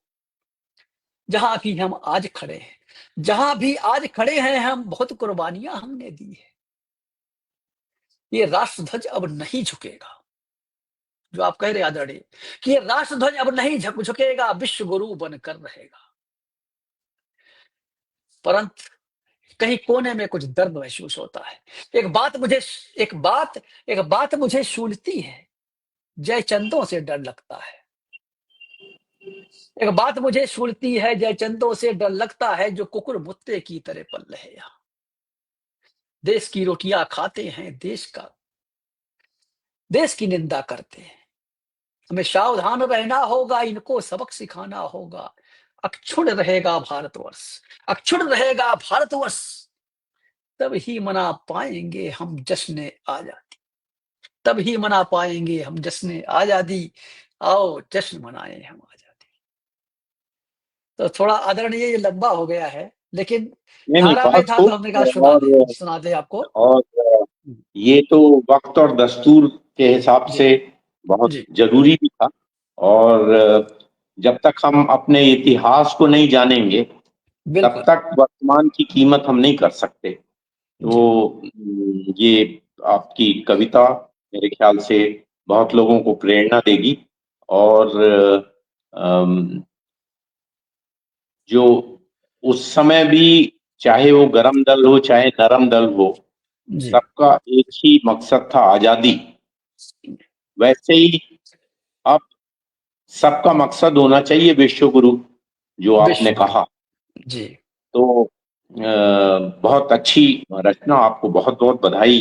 जहां भी हम आज खड़े हैं, जहां भी आज खड़े हैं हम, बहुत कुर्बानियां हमने दी है। ये राष्ट्रध्वज अब नहीं झुकेगा, जो आप कह रहे आदरणीय कि ये राष्ट्रध्वज अब नहीं झुकेगा, विश्व गुरु बनकर रहेगा। परंतु कहीं कोने में कुछ दर्द महसूस होता है। एक बात मुझे सूलती है, जयचंदों से डर लगता है। एक बात मुझे सूलती है, जयचंदों से डर लगता है, जो कुकुर मुत्ते की तरह पल रहे यहाँ। देश की रोटियां खाते हैं, देश की निंदा करते हैं। हमें सावधान रहना होगा, इनको सबक सिखाना होगा। अक्षुण्ण रहेगा भारतवर्ष, अक्षुण्ण रहेगा भारतवर्ष, तब ही मना पाएंगे हम जश्न आजादी, तब ही मना पाएंगे हम जश्न आजादी। आओ जश्न मनाएं हम आजादी। तो थोड़ा आदरणीय ये लंबा हो गया है, लेकिन नहीं, धारा में बहुत था खूब। तो हमने कहा सुना दे आपको। और ये तो वक्त और दस्तूर के हिसाब जी, से बहुत जी, जरूरी भी था। और जब तक हम अपने इतिहास को नहीं जानेंगे, तब बिल्कुल। तक वर्तमान की कीमत हम नहीं कर सकते। जी, तो ये आपकी कविता मेरे ख्याल से बहुत लोगों को प्रेरणा देगी। और अम, जो उस समय भी, चाहे वो गरम दल हो चाहे नरम दल हो, जी, सबका एक ही मकसद था, आजादी। वैसे ही अब सबका मकसद होना चाहिए विश्व गुरु, जो आपने विश्व गुरु। कहा। जी, तो बहुत अच्छी रचना, आपको बहुत बहुत बधाई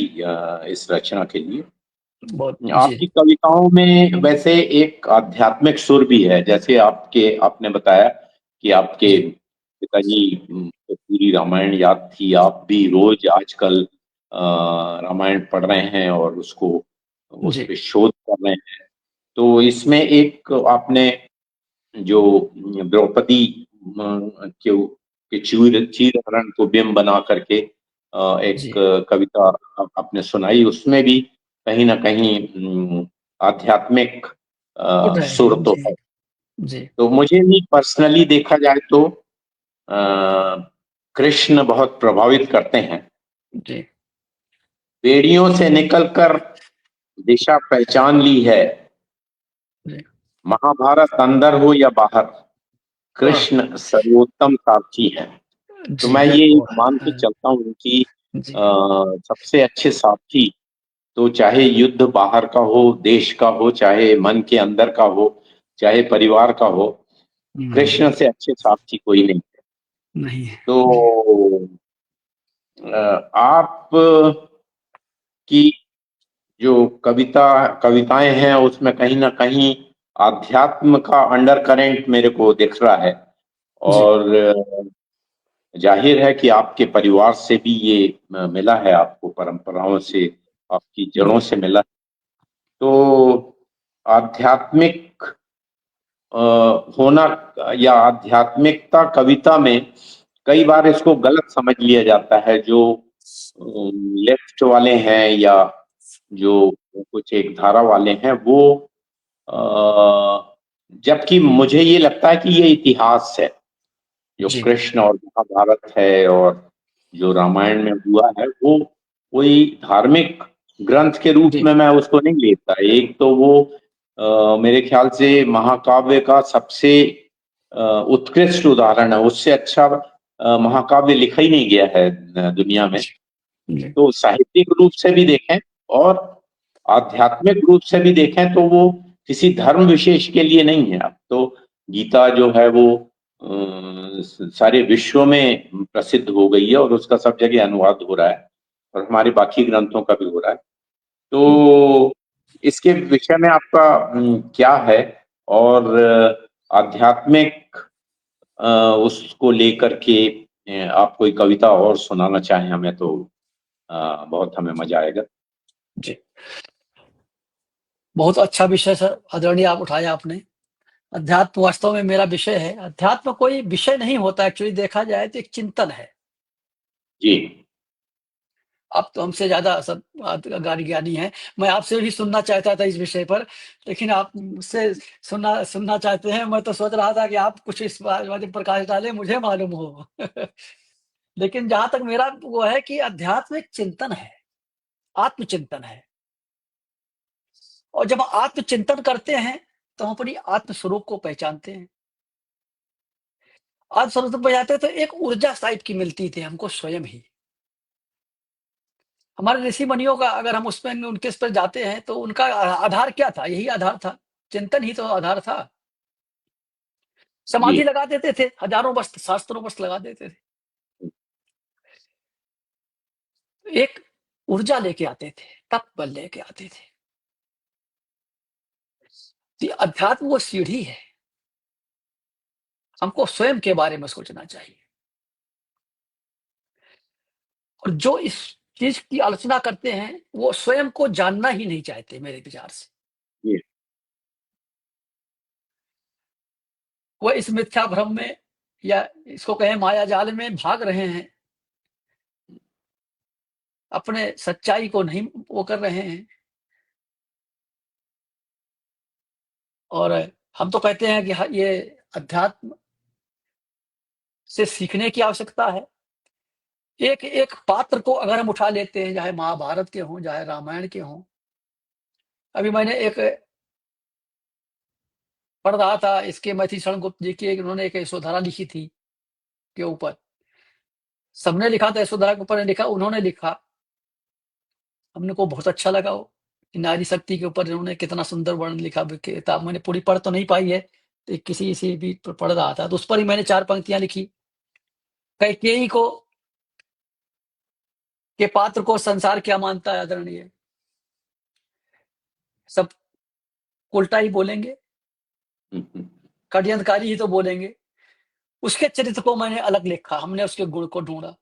इस रचना के लिए। बहुत। जी, आपकी कविताओं में वैसे एक आध्यात्मिक सुर भी है, जैसे आपने बताया कि आपके जी, पिताजी को पूरी रामायण याद थी, आप भी रोज आजकल रामायण पढ़ रहे हैं और उस जी, पे शोध कर रहे हैं। तो इसमें एक आपने जो द्रौपदी के चीर हरण को बिंब बना करके एक जी, कविता आपने सुनाई, उसमें भी कहीं ना कहीं आध्यात्मिक उठ रहे सुर हैं। तो जी, है। जी, तो मुझे भी पर्सनली देखा जाए तो अ, कृष्ण बहुत प्रभावित करते हैं। जी, बेड़ियों से निकलकर दिशा पहचान ली है, जी। महाभारत अंदर हो या बाहर, हाँ, कृष्ण सर्वोत्तम सारथी है। तो जी, मैं ये वो मान के है। चलता हूँ कि जी, सबसे अच्छे साथी, तो चाहे युद्ध बाहर का हो, देश का हो, चाहे मन के अंदर का हो, चाहे परिवार का हो, कृष्ण से अच्छे साथी कोई नहीं। नहीं है। जी, तो आप की जो कविताएं हैं, उसमें कहीं ना कहीं आध्यात्म का अंडर करेंट मेरे को दिख रहा है। जी, और जाहिर है कि आपके परिवार से भी ये मिला है, आपको परंपराओं से, आपकी जड़ों बिल्कुल। से मिला। तो आध्यात्मिक होना या आध्यात्मिकता कविता में, कई बार इसको गलत समझ लिया जाता है। जो लेफ्ट वाले हैं या जो कुछ एक धारा वाले हैं, वो जबकि मुझे ये लगता है कि ये इतिहास है, जो जी, कृष्ण और महाभारत है और जो रामायण में हुआ है वो कोई धार्मिक ग्रंथ के रूप जी में मैं उसको नहीं लेता। एक तो वो मेरे ख्याल से महाकाव्य का सबसे उत्कृष्ट उदाहरण है। उससे अच्छा महाकाव्य लिखा ही नहीं गया है दुनिया में। जी जी तो साहित्यिक रूप से भी देखें और आध्यात्मिक रूप से भी देखें तो वो किसी धर्म विशेष के लिए नहीं है। अब तो गीता जो है वो सारे विश्व में प्रसिद्ध हो गई है और उसका सब जगह अनुवाद हो रहा है और हमारे बाकी ग्रंथों का भी हो रहा है। तो इसके विषय में आपका क्या है? और आध्यात्मिक उसको लेकर के आप कोई कविता और सुनाना चाहें हमें तो बहुत हमें मजा आएगा। जी बहुत अच्छा विषय सर आदरणीय आप उठाया आपने। अध्यात्म वास्तव में मेरा विषय है। अध्यात्म कोई विषय नहीं होता, एक्चुअली देखा जाए तो एक चिंतन है। जी आप तो हमसे ज्यादा सब ज्ञानी हैं। मैं आपसे भी सुनना चाहता था इस विषय पर, लेकिन आप मुझसे सुनना सुनना चाहते हैं। मैं तो सोच रहा था कि आप कुछ इस बारे में प्रकाश डालें, मुझे मालूम हो। लेकिन जहां तक मेरा वो है कि अध्यात्म एक चिंतन है, आत्मचिंतन है। और जब आत्मचिंतन करते हैं तो हम अपनी आत्म स्वरूप को पहचानते हैं। आत्म स्वरूप को पहचानते हैं तो एक ऊर्जा टाइप की मिलती थी हमको स्वयं ही। हमारे ऋषि मुनियों का अगर हम उसमें उनके इस पर जाते हैं तो उनका आधार क्या था? यही आधार था, चिंतन ही तो आधार था। जी समाधि लगा देते थे, हजारों वर्ष, शास्त्रों वर्ष लगा देते थे। एक ऊर्जा लेके आते थे, तत्बल लेके आते थे। तो ये अध्यात्म वो सीढ़ी है। हमको स्वयं के बारे में सोचना चाहिए। और जो इस चीज की आलोचना करते हैं वो स्वयं को जानना ही नहीं चाहते मेरे विचार से। जी वो इस मिथ्या भ्रम में या इसको कहें माया जाल में भाग रहे हैं, अपने सच्चाई को नहीं वो कर रहे हैं। और हम तो कहते हैं कि ये अध्यात्म से सीखने की आवश्यकता है। एक एक पात्र को अगर हम उठा लेते हैं, चाहे महाभारत के हों, चाहे रामायण के हों। अभी मैंने एक पढ़ रहा था, इसके मैथिली शरण गुप्त जी की उन्होंने एक यशोधरा लिखी थी के ऊपर। सबने लिखा था, यशोधरा के ऊपर लिखा, उन्होंने लिखा, हमने को बहुत अच्छा लगा वो। नारी शक्ति के ऊपर इन्होंने कितना सुंदर वर्णन लिखा। किताब मैंने पूरी पढ़ तो नहीं पाई है, तो किसी से भी पढ़ रहा था तो उस पर ही मैंने 4 पंक्तियां लिखी। कैकेयी को के पात्र को संसार क्या मानता है आदरणीय? सब उल्टा ही बोलेंगे, षड्यंत्रकारी ही तो बोलेंगे। उसके चरित्र को मैंने अलग लिखा, हमने उसके गुण को ढूंढा।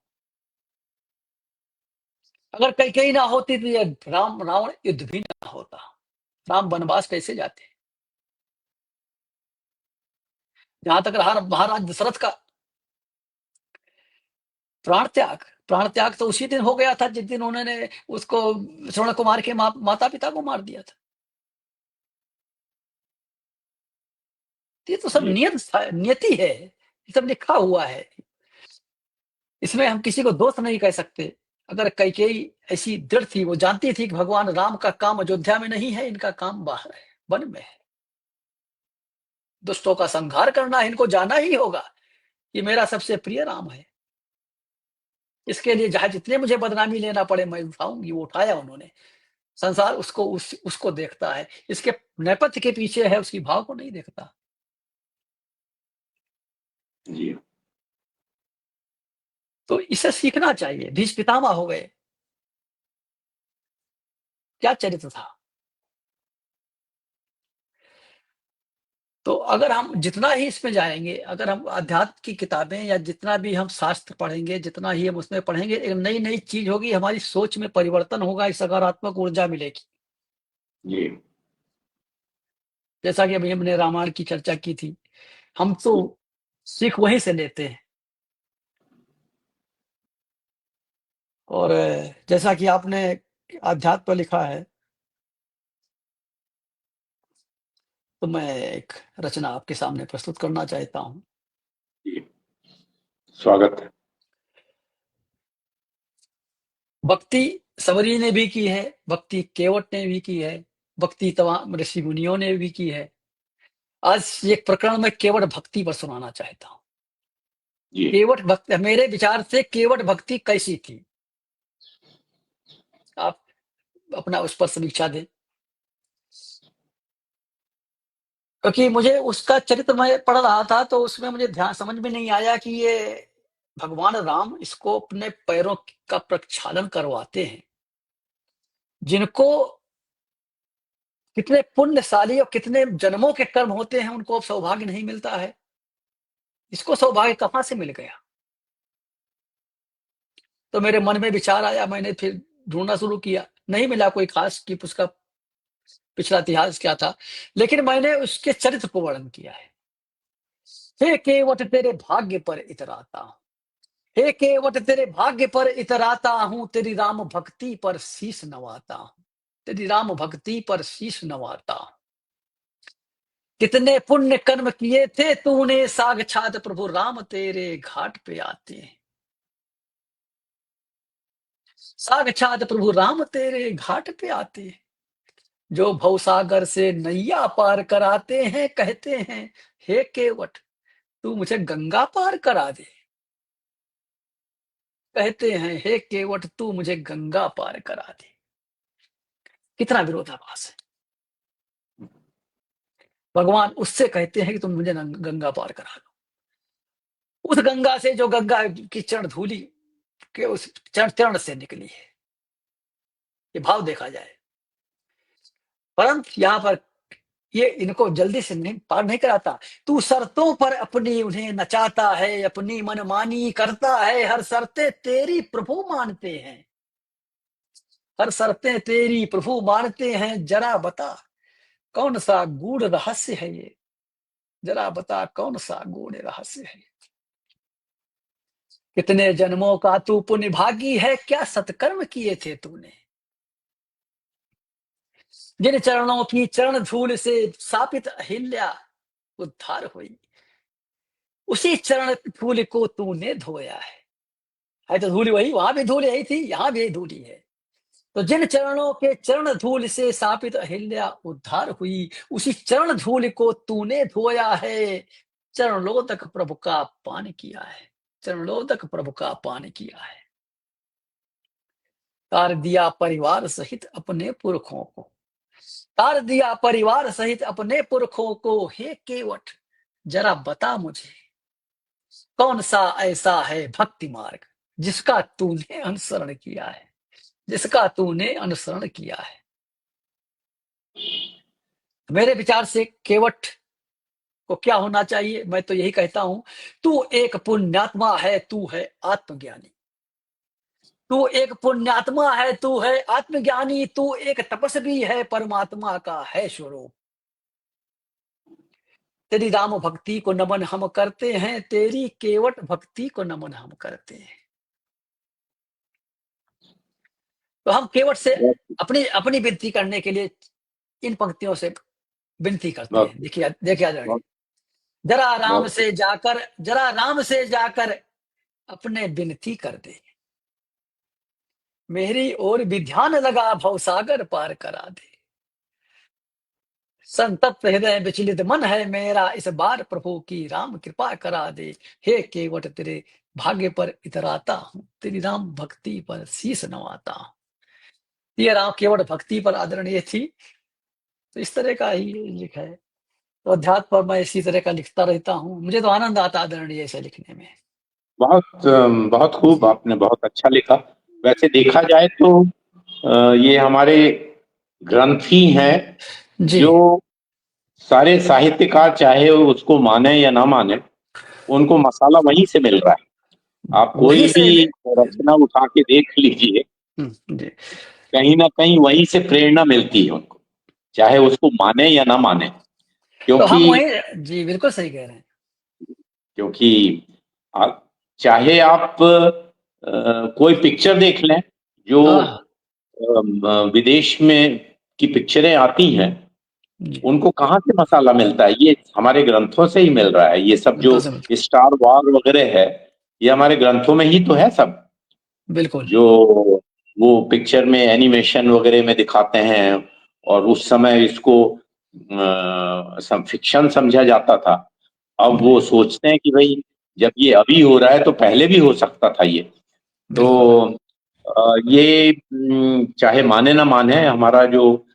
अगर कैकेयी ना होती तो ये रावण युद्ध भी ना होता। राम वनवास कैसे जाते? जहां तक रहा महाराज दशरथ का प्राण त्याग तो उसी दिन हो गया था जिस दिन उन्होंने उसको श्रवण कुमार के माता पिता को मार दिया था। ये तो सब जी नियति है, ये सब लिखा हुआ है। इसमें हम किसी को दोष नहीं कह सकते। अगर कैकेयी ऐसी दृढ़ थी, वो जानती थी कि भगवान राम का काम अयोध्या में नहीं है, इनका काम बाहर है, वन में है। दुष्टों का संहार करना, इनको जाना ही होगा कि मेरा सबसे प्रिय राम है। इसके लिए चाहे जितने मुझे बदनामी लेना पड़े मैं उठाऊंगी। वो उठाया उन्होंने। संसार उसको देखता है, इसके नेपथ्य के पीछे है, उसकी भाव को नहीं देखता। जी तो इसे सीखना चाहिए। भीष्म पितामह हो गए, क्या चरित्र था। तो अगर हम जितना ही इसमें जाएंगे, अगर हम अध्यात्म की किताबें या जितना भी हम शास्त्र पढ़ेंगे, जितना ही हम उसमें पढ़ेंगे, एक नई नई चीज होगी, हमारी सोच में परिवर्तन होगा, एक सकारात्मक ऊर्जा मिलेगी। जी जैसा कि अभी हमने रामायण की चर्चा की थी, हम तो सीख वहीं से लेते हैं। और जैसा कि आपने अध्यात्म पर लिखा है, तो मैं एक रचना आपके सामने प्रस्तुत करना चाहता हूँ। जी स्वागत है। भक्ति सबरी ने भी की है, भक्ति केवट ने भी की है, भक्ति तमाम ऋषि मुनियों ने भी की है। आज ये प्रकरण में केवट भक्ति पर सुनाना चाहता हूँ। जी केवट भक्ति, मेरे विचार से केवट भक्ति कैसी थी, आप अपना उस पर समीक्षा दें। क्योंकि मुझे उसका चरित्र मैं पढ़ रहा था तो उसमें मुझे ध्यान समझ में नहीं आया कि ये भगवान राम इसको अपने पैरों का प्रक्षालन करवाते हैं, जिनको कितने पुण्यशाली और कितने जन्मों के कर्म होते हैं उनको अब सौभाग्य नहीं मिलता है। इसको सौभाग्य कहाँ से मिल गया? तो मेरे मन में विचार आया, मैंने फिर ढूंढना शुरू किया, नहीं मिला कोई खास कि उसका पिछला इतिहास क्या था, लेकिन मैंने उसके चरित्र को वर्णन किया है। हे केवट तेरे भाग्य पर इतराता हूं, हे केवट तेरे भाग्य पर इतराता हूं, तेरी राम भक्ति पर शीश नवाता हूं, तेरी राम भक्ति पर शीश नवाता हूं। कितने पुण्य कर्म किए थे तूने, साक्षात प्रभु राम तेरे घाट पे आते हैं, साक्षात प्रभु राम तेरे घाट पे आते हैं। जो भवसागर से नैया पार कराते हैं, कहते हैं हे केवट तू मुझे गंगा पार करा दे, कहते हैं हे केवट तू मुझे गंगा पार करा दे। कितना विरोधाभास है। भगवान उससे कहते हैं कि तुम मुझे गंगा पार करा दो, उस गंगा से जो गंगा की चरण धूली के उस चरण से निकली है। ये भाव देखा जाए, परंतु यहाँ पर ये इनको जल्दी से नहीं पार नहीं कराता। तू शर्तों पर अपनी उन्हें नचाता है, अपनी मनमानी करता है, हर शर्तें तेरी प्रभु मानते हैं, हर शर्तें तेरी प्रभु मानते हैं। जरा बता कौन सा गूढ़ रहस्य है ये, जरा बता कौन सा गूढ़ रहस्य है। कितने जन्मों का तू पुण्य भागी है, क्या सत्कर्म किए थे तूने, जिन चरणों की चरण धूल से सापित अहिल्या उद्धार हुई, उसी चरण धूल को तूने धोया है तो धूल वही, वहां भी धूल यही थी, यहां भी यही धूली है। तो जिन चरणों के चरण धूल से सापित अहिल्या उद्धार हुई, उसी चरण धूल को तूने धोया है। चरणों तक प्रभु का पान किया है, चरणों तक प्रभु का पान किया है। तार दिया परिवार सहित अपने पुरखों को, तार दिया परिवार सहित अपने पुरखों को, हे केवट जरा बता मुझे कौन सा ऐसा है भक्ति मार्ग जिसका तूने अनुसरण किया है, जिसका तूने अनुसरण किया है। मेरे विचार से केवट को क्या होना चाहिए, मैं तो यही कहता हूं, तू एक पुण्यात्मा है, तू है आत्मज्ञानी, तू एक पुण्यात्मा है, तू है आत्मज्ञानी, तू एक तपस्वी है, परमात्मा का है स्वरूप। तेरी राम भक्ति को नमन हम करते हैं, तेरी केवट भक्ति को नमन हम करते हैं। तो हम केवट से अपनी अपनी विनती करने के लिए इन पंक्तियों से विनती करते हैं। देखिए देखिए आदरणीय, जरा राम से जाकर अपने विनती कर दे, मेरी ओर भी ध्यान लगा, भवसागर पार करा दे। संतप्त हृदय विचलित मन है मेरा, इस बार प्रभु की राम कृपा करा दे। हे केवट तेरे भाग्य पर इतराता हूं, तेरी राम भक्ति पर शीश नवाता हूं। ये राम केवट भक्ति पर आदरणीय थी, तो इस तरह का ही लिखा है। तो अध्यात्म पर मैं इसी तरह का लिखता रहता हूँ, मुझे तो आनंद आता आदरणीय ऐसे लिखने में। बहुत खूब, आपने बहुत अच्छा लिखा। वैसे देखा जाए तो ये हमारे ग्रंथ ही हैं जो सारे साहित्यकार चाहे उसको माने या ना माने, उनको मसाला वहीं से मिल रहा है। आप कोई भी रचना उठा के देख लीजिए, कहीं ना कहीं वहीं से प्रेरणा मिलती है उनको, चाहे उसको माने या ना माने। तो हम वही, जी बिल्कुल सही कह रहे हैं, क्योंकि चाहे आप कोई पिक्चर देख लें, जो विदेश में की पिक्चरें आती हैं, उनको कहाँ से मसाला मिलता है? ये हमारे ग्रंथों से ही मिल रहा है। ये सब जो स्टार वार वगैरह है, ये हमारे ग्रंथों में ही तो है सब। बिल्कुल। जो वो पिक्चर में एनिमेशन वगैरह में दिखाते हैं और उस समय इसको फिक्शन समझा जाता था। अब वो सोचते हैं कि भाई जब ये अभी हो रहा है तो पहले भी हो सकता था ये। तो ये चाहे माने ना माने, हमारा जो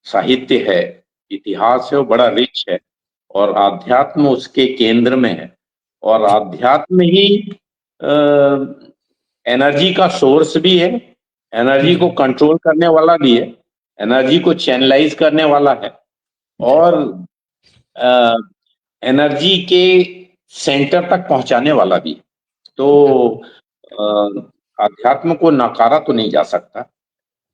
साहित्य है, इतिहास है, वो बड़ा रिच है और आध्यात्म उसके केंद्र में है। और आध्यात्म ही एनर्जी का सोर्स भी है, एनर्जी को कंट्रोल करने वाला भी है, एनर्जी को चैनलाइज करने वाला है और एनर्जी के सेंटर तक पहुंचाने वाला भी है। तो अध्यात्म को नकारा तो नहीं जा सकता।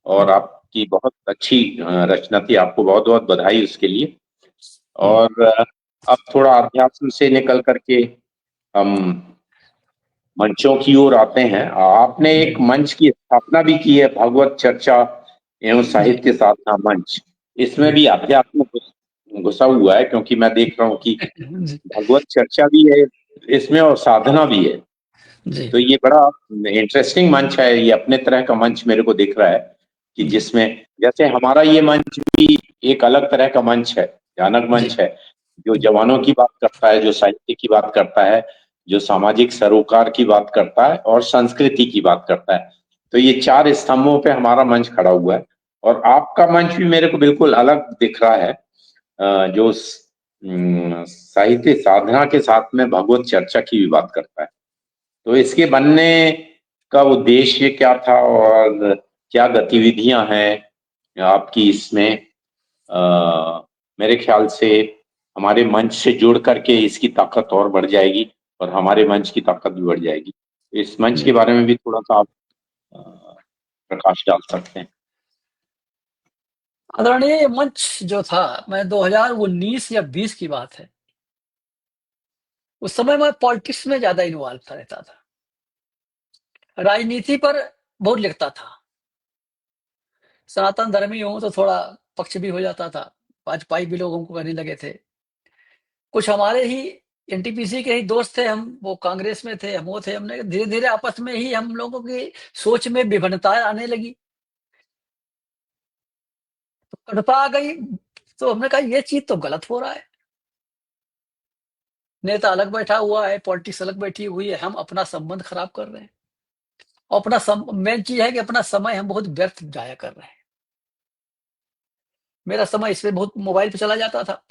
और आपकी बहुत अच्छी रचना थी, आपको बहुत बहुत बधाई उसके लिए। और अब थोड़ा अध्यात्म से निकल करके हम मंचों की ओर आते हैं। आपने एक मंच की स्थापना भी की है, भगवत चर्चा एवं साहित्य साधना मंच। इसमें भी अध्यात्म घुसा हुआ है, क्योंकि मैं देख रहा हूँ कि भगवत चर्चा भी है इसमें और साधना भी है। तो ये बड़ा इंटरेस्टिंग मंच है, ये अपने तरह का मंच मेरे को दिख रहा है कि जिसमें जैसे हमारा ये मंच भी एक अलग तरह का मंच है, भयानक मंच है, जो जवानों की बात करता है, जो साहित्य की बात करता है, जो सामाजिक सरोकार की बात करता है और संस्कृति की बात करता है। तो ये चार स्तंभों पे हमारा मंच खड़ा हुआ है। और आपका मंच भी मेरे को बिल्कुल अलग दिख रहा है, जो साहित्य साधना के साथ में भगवत चर्चा की भी बात करता है। तो इसके बनने का उद्देश्य क्या था और क्या गतिविधियां हैं आपकी इसमें? मेरे ख्याल से हमारे मंच से जुड़ करके इसकी ताकत और बढ़ जाएगी और हमारे मंच की ताकत भी बढ़ जाएगी। इस मंच के बारे में भी थोड़ा सा आप प्रकाश डाल सकते हैं। आदरणीय, मंच जो था, मैं 2019 या 20 की बात है, उस समय मैं पॉलिटिक्स में ज्यादा इन्वॉल्व रहता था, राजनीति पर बहुत लिखता था। सनातन धर्मी हूं तो थोड़ा पक्ष भी हो जाता था, भाजपाई भी लोगों को करने लगे थे। कुछ हमारे ही एनटीपीसी के ही दोस्त थे, हम वो कांग्रेस में थे, हम वो थे। हमने धीरे धीरे आपस में ही हम लोगों की सोच में विभिन्नता आने लगी, तो कटुता आ गई। तो हमने कहा ये चीज तो गलत हो रहा है, नेता अलग बैठा हुआ है, पॉलिटिक्स अलग बैठी हुई है, हम अपना संबंध खराब कर रहे हैं। और अपना मेन चीज है कि अपना समय हम बहुत व्यर्थ जाया कर रहे हैं। मेरा समय इसमें बहुत मोबाइल पे चला जाता था,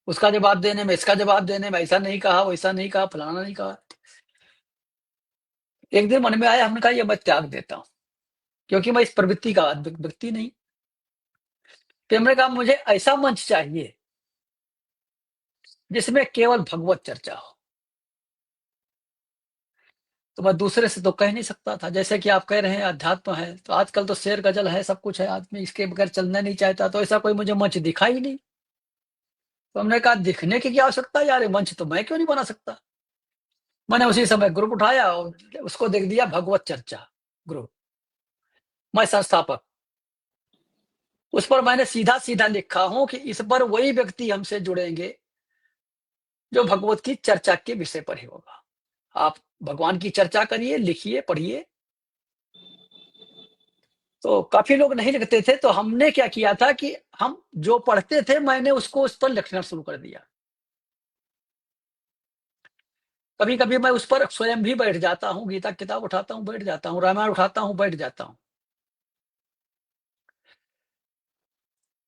उसका जवाब देने में, इसका जवाब देने में, ऐसा नहीं कहा, वैसा नहीं कहा, फलाना नहीं कहा। एक दिन मन में आया, हमने कहा ये मैं त्याग देता हूं, क्योंकि मैं इस प्रवृत्ति का व्यक्ति नहीं। फिर हमने कहा मुझे ऐसा मंच चाहिए जिसमें केवल भगवत चर्चा हो। तो मैं दूसरे से तो कह नहीं सकता था। जैसे कि आप कह रहे हैं अध्यात्म है, तो आजकल तो शेर गजल है, सब कुछ है, आदमी इसके बगैर चलना नहीं चाहता। तो ऐसा कोई मुझे मंच दिखा ही नहीं। तो हमने कहा दिखने की क्या आवश्यकता है यार, ये मंच तो मैं क्यों नहीं बना सकता। मैंने उसी समय ग्रुप उठाया और उसको देख दिया भगवत चर्चा ग्रुप। मैं संस्थापक, उस पर मैंने सीधा सीधा लिखा हूं कि इस पर वही व्यक्ति हमसे जुड़ेंगे जो भगवत की चर्चा के विषय पर ही होगा। आप भगवान की चर्चा करिए, लिखिए, पढ़िए। तो काफी लोग नहीं लिखते थे, तो हमने क्या किया था कि हम जो पढ़ते थे, मैंने उसको उस पर लिखना शुरू कर दिया। कभी कभी मैं उस पर स्वयं भी बैठ जाता हूँ, गीता किताब उठाता हूँ, बैठ जाता हूँ, रामायण उठाता हूँ, बैठ जाता हूँ।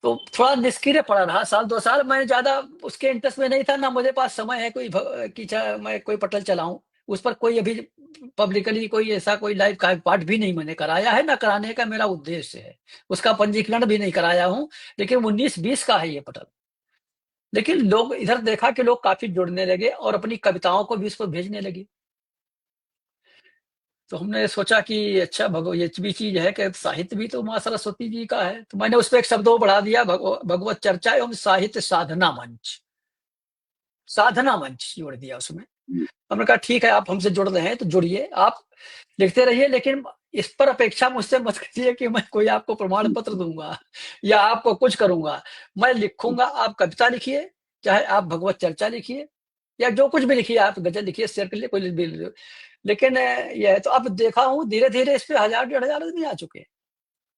तो थोड़ा निष्क्रिय पड़ा रहा, साल 2 साल। मैं ज्यादा उसके इंटरेस्ट में नहीं था, ना मुझे पास समय है कोई कि मैं कोई पटल चलाऊं। उस पर कोई अभी पब्लिकली कोई ऐसा कोई लाइव का पाठ भी नहीं मैंने कराया है, ना कराने का मेरा उद्देश्य है। उसका पंजीकरण भी नहीं कराया हूं। लेकिन 19-20 का है ये पटल। लेकिन लोग इधर देखा कि लोग काफी जुड़ने लगे और अपनी कविताओं को भी इस पर भेजने लगे। तो हमने सोचा कि अच्छा ये भी चीज है कि साहित्य भी तो माँ सरस्वती जी का है। तो मैंने उस पर एक शब्द और बढ़ा दिया, भगवत चर्चा एवं साहित्य साधना मंच। साधना मंच जोड़ दिया उसमें। हमने कहा ठीक है, आप हमसे जुड़ रहे हैं तो जुड़िए, आप लिखते रहिए, लेकिन इस पर अपेक्षा मुझसे मत करिए कि मैं कोई आपको प्रमाण पत्र दूंगा या आपको कुछ करूंगा। मैं लिखूंगा, आप कविता लिखिए, चाहे आप भगवत चर्चा लिखिए, या जो कुछ भी लिखिए, आप गजल लिखिए, शेर के लिए कोई भी। लेकिन ये है, तो अब देखा हूँ धीरे-धीरे इस पे 1000 डेढ़ हजार आदमी आ चुके हैं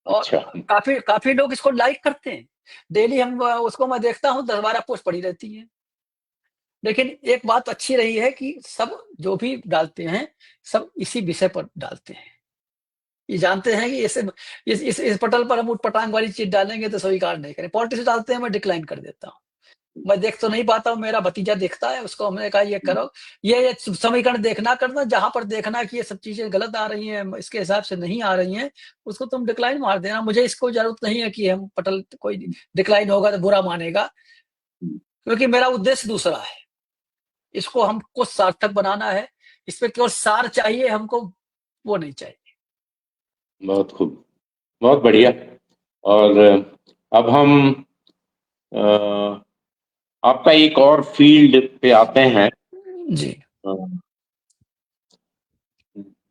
और अच्छा। काफ़ी काफ़ी लोग इसको लाइक करते हैं। डेली हम उसको मैं देखता हूँ 10-12 पोस्ट पड़ी रहती हैं। लेकिन एक बात अच्छी रही है कि सब जो भी डालते हैं, सब इसी विषय पर डालते हैं। ये जानते हैं कि इसे इस पटल पर हम ऊट-पटांग वाली चीज़ डालेंगे तो स्वीकार नहीं करें। पॉलिटिक्स डालते हैं, मैं डिक्लाइन कर देता हूँ। मैं देख तो नहीं पाता हूँ, मेरा भतीजा देखता है, उसको हमने कहा ये करो, ये समीकरण देखना करना, जहाँ पर देखना कि ये सब चीज़ें गलत आ रही हैं, इसके हिसाब से नहीं आ रही हैं, उसको तुम डिक्लाइन मार देना। मुझे इसको ज़रूरत नहीं है कि हम पटल कोई डिक्लाइन होगा तो बुरा मानेगा, क्योंकि मेरा उद्देश्य दूसरा है। इसको हमको सार्थक बनाना है, इस पे केवल सार चाहिए हमको, वो नहीं चाहिए। बहुत खूब, बहुत बढ़िया। और अब हम आपका एक और फील्ड पे आते हैं, जी।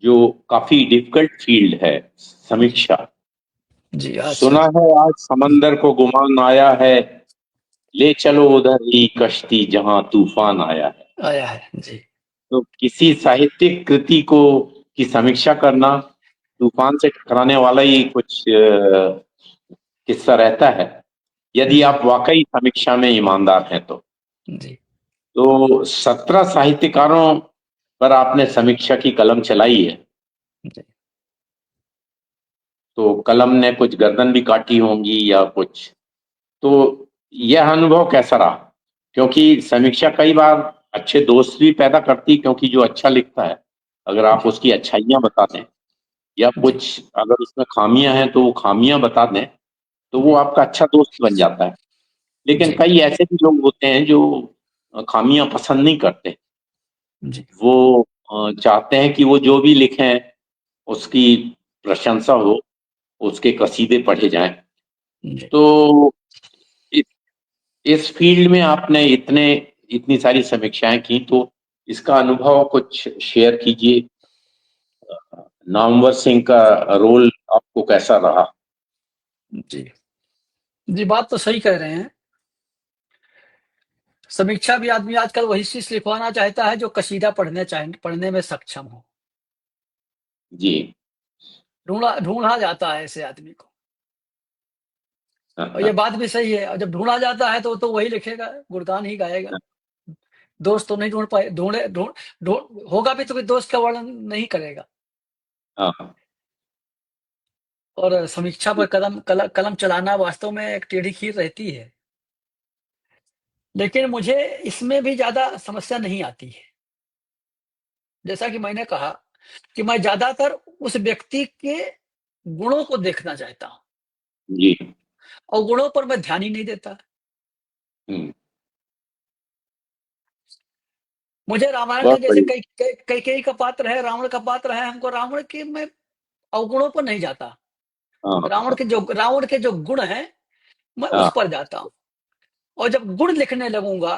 जो काफी डिफिकल्ट फील्ड है, समीक्षा। जी, अच्छा। सुना है आज समंदर को गुमान आया है, ले चलो उधर ही कश्ती जहां तूफान आया है। आया है, जी। तो किसी साहित्यिक कृति को की समीक्षा करना तूफान से टकराने वाला ही कुछ किस्सा रहता है, यदि जी, आप वाकई समीक्षा में ईमानदार हैं तो। जी, तो 17 साहित्यकारों पर आपने समीक्षा की कलम चलाई है, जी। तो कलम ने कुछ गर्दन भी काटी होंगी या कुछ, तो यह अनुभव कैसा रहा? क्योंकि समीक्षा कई बार अच्छे दोस्त भी पैदा करती, क्योंकि जो अच्छा लिखता है अगर आप जी, उसकी अच्छाइयां बता दें या जी, कुछ अगर उसमें खामियां हैं तो वो खामियां बता दें, तो वो जी, आपका अच्छा दोस्त बन जाता है। लेकिन जी, कई ऐसे भी लोग होते हैं जो खामियां पसंद नहीं करते। जी, वो चाहते हैं कि वो जो भी लिखें उसकी प्रशंसा हो, उसके कसीदे पढ़े जाएं। जी। तो इ- इस फील्ड में आपने इतनी सारी समीक्षाएं की, तो इसका अनुभव कुछ शेयर कीजिए। नामवर सिंह का रोल आपको कैसा रहा? जी, जी, बात तो सही कह रहे हैं। समीक्षा भी आदमी आजकल वही चीज़ लिखवाना चाहता है जो कसीदा पढ़ने में सक्षम हो। जी। ढूँढा ढूँढा जाता है ऐसे आदमी को। हाँ, और ये हाँ, बात भी सही है, और जब ढूँढा जाता है तो वही लिखेगा, गुणगान ही गाएगा। दोस्त तो नहीं ढूँढ पाए, ढूँढे ढूँढ ढूँढ होगा भी तो कोई दोस्त का वर्णन नहीं करेगा। हाँ, हाँ, और समीक्षा पर कलम चलाना वास्तव में एक टेढ़ी खीर रहती है। लेकिन मुझे इसमें भी ज़्यादा समस्या नहीं आती है। जैसा कि मैंने कहा कि मैं ज़्यादातर उस व्यक्ति के गुणों को देखना चाहता हूँ, जी। और गुणों पर मैं ध्यान ही नहीं देता। हम्म, मुझे रामायण के बहुत जैसे बढ़िया। कैकेयी का पात्र है, रावण का पात्र है, हमको रावण के मैं अवगुणों पर नहीं जाता। हाँ, हाँ, रावण के जो गुण हैं, मैं उस हाँ, पर जाता हूँ। और जब गुण लिखने लगूँगा,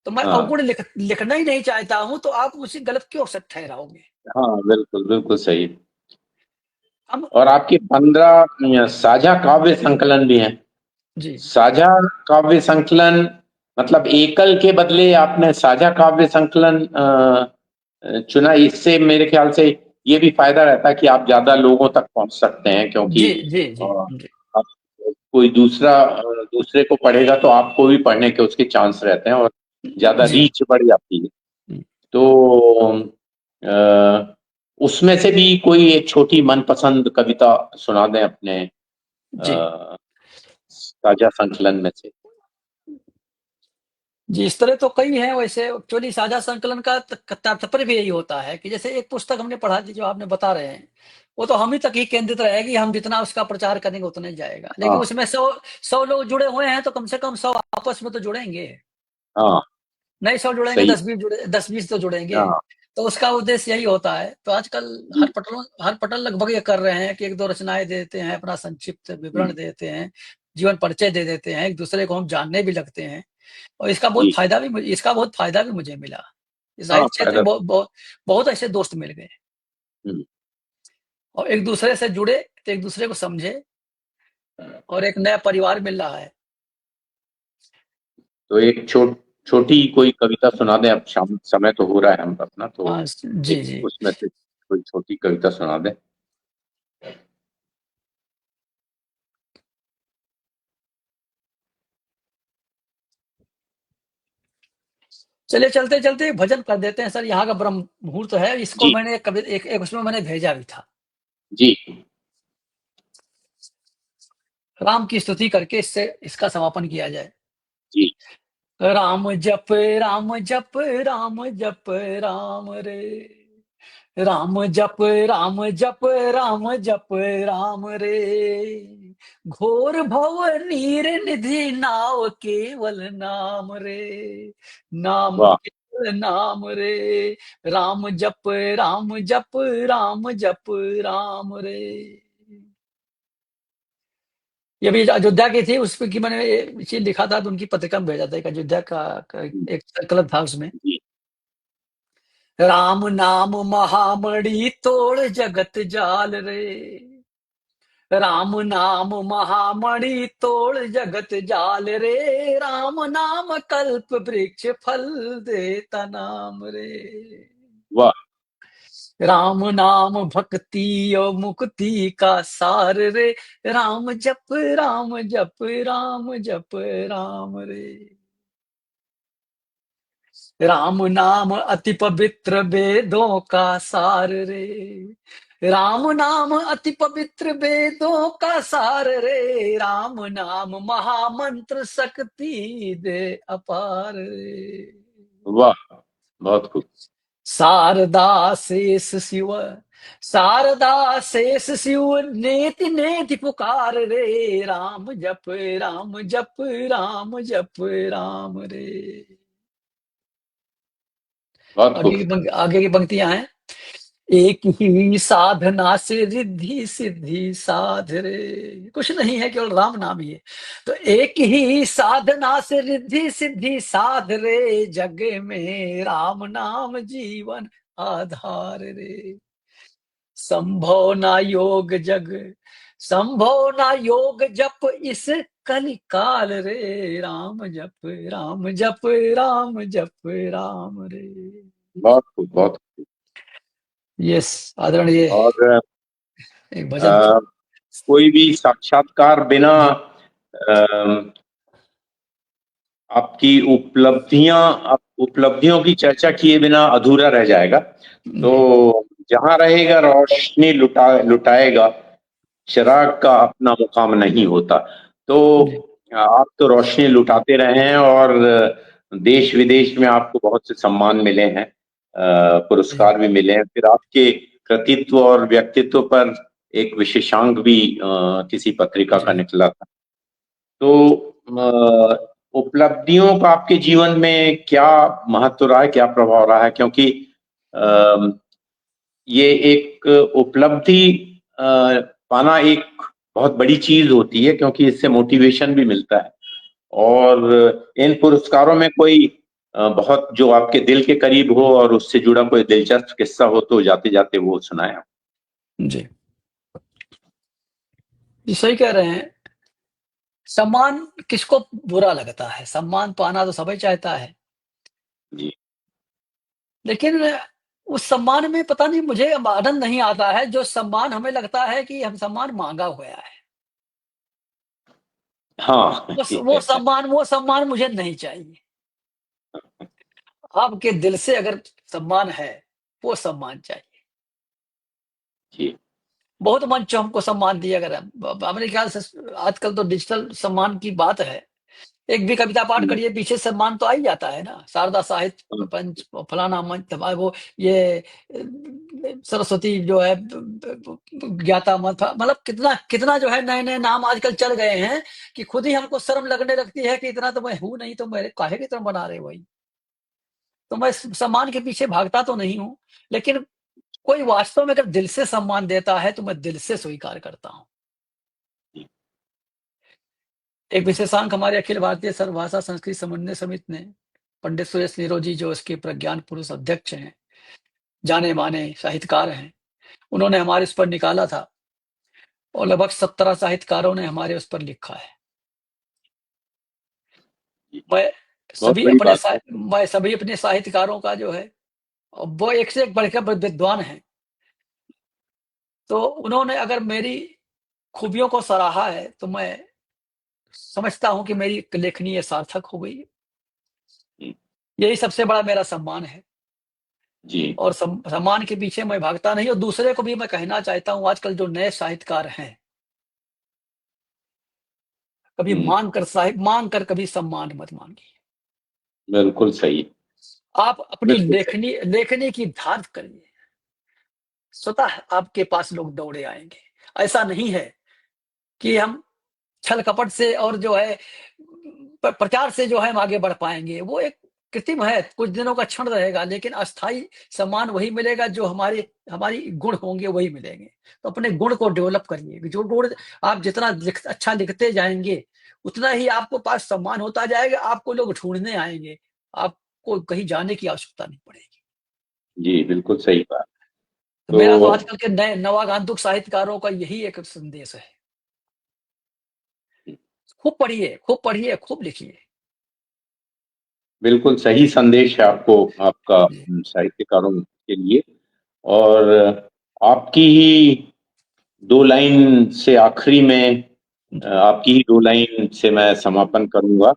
तो मैं हाँ, अवगुण लिखना ही नहीं चाहता हूँ, तो आप उसे गलत क्यों से ठहराओगे? हाँ, बिल्कुल बिल्कुल सही। हम और आपके 15 साझा काव्य संकलन भी हैं। जी, साझा काव्य संकलन मतलब एकल के बदले आपने साझा काव्य संकलन चुना। इससे मेरे ख्याल से ये भी फायदा रहता है कि आप ज्यादा लोगों तक पहुंच सकते हैं, क्योंकि जी, जी, अ, जी, जी, आप कोई दूसरे को पढ़ेगा तो आपको भी पढ़ने के उसके चांस रहते हैं और ज्यादा जी, रीच बढ़ जाती है। तो उसमें से भी कोई एक छोटी मनपसंद कविता सुना दें अपने जी। अ, साझा संकलन में से। जी, इस तरह तो कई हैं वैसे। एक्चुअली साझा संकलन का तात्पर्य भी यही होता है कि जैसे एक पुस्तक हमने पढ़ा थी जो आपने बता रहे हैं, वो तो हम ही तक ही केंद्रित रहेगी, हम जितना उसका प्रचार करेंगे उतना ही जाएगा। लेकिन हाँ, उसमें 100 लोग जुड़े हुए हैं तो कम से कम 100 आपस में तो जुड़ेंगे। हाँ, नहीं 100 जुड़ेंगे, सही। 10-20 तो जुड़ेंगे। हाँ, तो उसका उद्देश्य यही होता है। तो आजकल जी। हर पटल लगभग ये कर रहे हैं कि 1-2 रचनाएँ दे देते हैं, अपना संक्षिप्त विवरण हम्म, दे देते हैं, जीवन परिचय दे देते हैं, एक-दूसरे को हम जानने भी लगते हैं। और जी। इसका बहुत फ़ायदा भी मुझे मिला। इस हाँ, साहित्य क्षेत्र फायदा। में बहुत ऐसे दोस्त मिल गए, हम्म, और एक-दूसरे से जुड़े, तो एक-दूसरे को समझे, और एक नया परिवार मिल रहा है। तो एक छोटी कोई कविता सुना दें। अब शाम समय तो हो रहा है हम अपना, तो हाँ जी एक जी। उसमें से कोई छोटी कविता सुना दें। चलिए चलते चलते एक भजन कर देते हैं सर, यहाँ का ब्रह्म मुहूर्त है, इसको जी मैंने कभी एक उसमें मैंने भेजा भी था। जी राम की स्तुति करके इससे इसका समापन किया जाए। जी। राम जप राम जप राम जप राम रे, राम जप राम जप राम जप राम रे, घोर भव नीर निधि नाव केवल नाम रे, नाम वाह केवल नाम रे, राम जप राम जप राम जप राम रे। ये भी अयोध्या की थी, उस पे की मैंने ये चीज लिखा था तो उनकी पत्रिका में भेजा था, एक अयोध्या का एक सर्कल था उसमें। जी। राम नाम महामणि तोड़ जगत जाल रे, राम नाम महामणि तोड़ जगत जाल रे, राम नाम कल्प वृक्ष फल देता नाम रे, वाह राम नाम भक्ति और मुक्ति का सार रे, राम जप राम जप राम जप राम रे, राम नाम अति पवित्र वेदों का सार रे, राम नाम अति पवित्र वेदों का सार रे, राम नाम महामंत्र शक्ति दे अपार रे, वाह, बहुत खूब। शारदा शेष शिव, शारदा शेष शिव नेति नेति पुकार रे, राम जप राम जप राम जप राम रे। बहुत खूब। आगे की पंक्तियां हैं। एक ही साधना से रिद्धि सिद्धि साध रे, कुछ नहीं है केवल राम नाम ही है। तो एक ही साधना से रिद्धि सिद्धि साध रे, जग में राम नाम जीवन आधार रे, संभव ना योग जग, संभव ना योग जप इस कलि काल रे, राम जप राम जप राम जप राम रे। बहुत खूब, बहुत खूब। यस आदरणीय, और एक भजन था। कोई भी साक्षात्कार बिना आपकी उपलब्धियों की चर्चा किए बिना अधूरा रह जाएगा। तो जहां रहेगा रोशनी लुटाएगा, चिराग का अपना मुकाम नहीं होता। तो आप तो रोशनी लुटाते रहे हैं और देश विदेश में आपको बहुत से सम्मान मिले हैं, पुरस्कार भी मिले हैं। फिर आपके कृतित्व और व्यक्तित्व पर एक विशेषांक भी किसी पत्रिका का निकला था। तो उपलब्धियों का आपके जीवन में क्या महत्व रहा है, क्या प्रभाव रहा है? क्योंकि ये एक उपलब्धि पाना एक बहुत बड़ी चीज होती है, क्योंकि इससे मोटिवेशन भी मिलता है। और इन पुरस्कारों में कोई बहुत जो आपके दिल के करीब हो और उससे जुड़ा कोई दिलचस्प किस्सा हो तो जाते जाते वो सुनाएं आप। जी जी सही कह रहे हैं। सम्मान किसको बुरा लगता है, सम्मान पाना तो सभी चाहता है, जी लेकिन उस सम्मान में पता नहीं मुझे आनंद नहीं आता है, जो सम्मान हमें लगता है कि हम सम्मान मांगा हुआ है, हाँ वो सम्मान मुझे नहीं चाहिए। आपके दिल से अगर सम्मान है, वो सम्मान चाहिए। जी बहुत मंच हमको सम्मान दिया, अगर मेरे ख्याल से आजकल तो डिजिटल सम्मान की बात है, एक भी कविता पाठ करिए पीछे सम्मान तो आ ही जाता है ना, शारदा साहित्य पंच फलाना मंच, वो ये सरस्वती जो है ज्ञाता मंच, मतलब कितना कितना जो है नए नए नाम आजकल चल गए हैं कि खुद ही हमको शर्म लगने लगती है कि इतना तो मैं हूं नहीं, तो मेरे काहे की तरह बना रहे वही। तो मैं सम्मान के पीछे भागता तो नहीं हूं, लेकिन कोई वास्तव में अगर दिल से सम्मान देता है तो मैं दिल से स्वीकार करता हूं। एक विशेषांक हमारे अखिल भारतीय सर्वभाषा संस्कृत समन्वय समिति ने पंडित सुरेश निरोजी, जो उसके प्रज्ञान पुरुष अध्यक्ष हैं, जाने माने साहित्यकार हैं, उन्होंने हमारे उस पर निकाला था और लगभग 17 साहित्यकारों ने हमारे उस पर लिखा है। मैं बहुत सभी बड़ी अपने बात है। मैं सभी अपने साहित्यकारों का जो है, वो एक से एक बढ़कर विद्वान हैं। तो उन्होंने अगर मेरी खूबियों को सराहा है, तो मैं समझता हूँ कि मेरी लेखनी ये सार्थक हो गई है। जी, यही सबसे बड़ा मेरा सम्मान है, जी। और सम्मान के पीछे मैं भागता नहीं। और दूसरे को भी मैं कहना चाहता हूँ, आजकल जो नए साहित्यकार हैं, कभी हुँ, मांग कर कभी सम्मान मत मांगिए। बिल्कुल सही, आप अपनी बिल्कुल सही। लेखनी की धार करिए, स्वतः आपके पास लोग दौड़े आएँगे। ऐसा नहीं है कि हम छल कपट से और जो है प्रचार से जो है हम आगे बढ़ पाएँगे। वो एक कृत्रिम है, कुछ दिनों का क्षण रहेगा, लेकिन अस्थायी सम्मान वही मिलेगा जो हमारी गुण होंगे, वही मिलेंगे। तो अपने गुण को डेवलप करिए। जो गुण आप जितना अच्छा लिखते जाएँगे, उतना ही आपको पास सम्मान होता जाएगा, आपको लोग ढूँढने आएँगे। आपको कहीं जाने की आवश्यकता नहीं पड़ेगी। जी, बिल्कुल सही बात। तो मेरा तो तो आजकल के नए नवागंतुक साहित्यकारों का यही एक संदेश है। खूब पढ़िए, खूब लिखिए। बिल्कुल सही संदेश है आपका जी, साहित्यकारों के लिए। और आपकी ही 2 लाइन से आखिरी में जी, आपकी ही 2 लाइन से मैं समापन करूँगा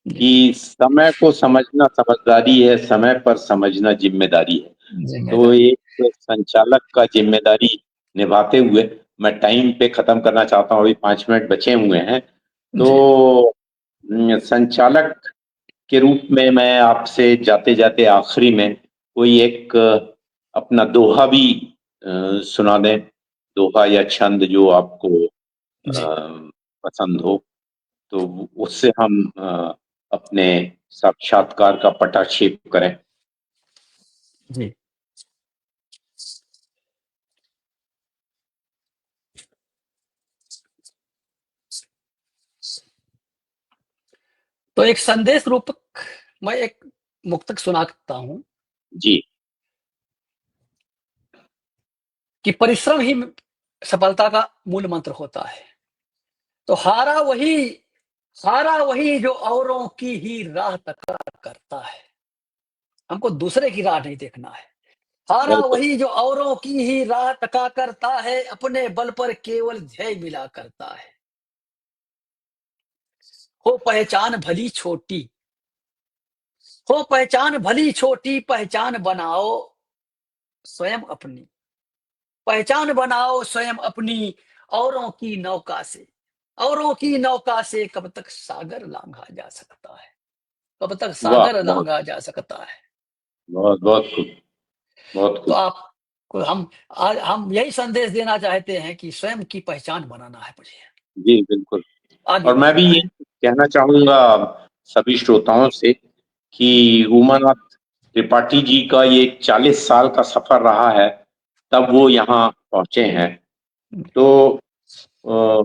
जी, कि समय को समझना समझदारी है, समय पर समझना ज़िम्मेदारी है। तो ज़िम्मेदारी। एक संचालक का ज़िम्मेदारी निभाते हुए मैं टाइम पे ख़त्म करना चाहता हूँ, अभी 5 मिनट बचे हुए हैं। जी, तो संचालक के रूप में मैं आपसे जाते-जाते आखिरी में कोई एक अपना दोहा भी सुना दें, दोहा या छंद जो आपको जी, पसंद हो, तो उससे हम अपने साक्षात्कार का पटाक्षेप करें। जी। तो एक संदेश रूपक मैं एक मुक्तक सुनाता हूँ जी, कि परिश्रम ही सफलता का मूल मंत्र होता है। तो हारा वही जो औरों की ही राह तकरार करता है। हमको दूसरे की राह नहीं देखना है। हारा बिल्कुल। वही जो औरों की ही राह तका करता है, अपने बल पर केवल ध्येय मिला करता है। हो पहचान भली छोटी, हो पहचान भली छोटी, पहचान बनाओ स्वयं अपनी। पहचान बनाओ स्वयं अपनी, औरों की नौका से। औरों की नौका से कब तक सागर लांघा जा सकता है? कब तक वाह! सागर बहुत, लांघा जा सकता है? बहुत, बहुत खूब, बहुत तो खूब। आपको हम यही संदेश देना चाहते हैं कि स्वयं की पहचान बनाना है मुझे, जी, बिल्कुल। आगे और मैं भी बढ़ना ये है। कहना चाहूँगा सभी श्रोताओं से कि उमानाथ त्रिपाठी जी का ये 40 साल का सफ़र रहा है, तब वो यहाँ पहुँचे हैं। तो अ,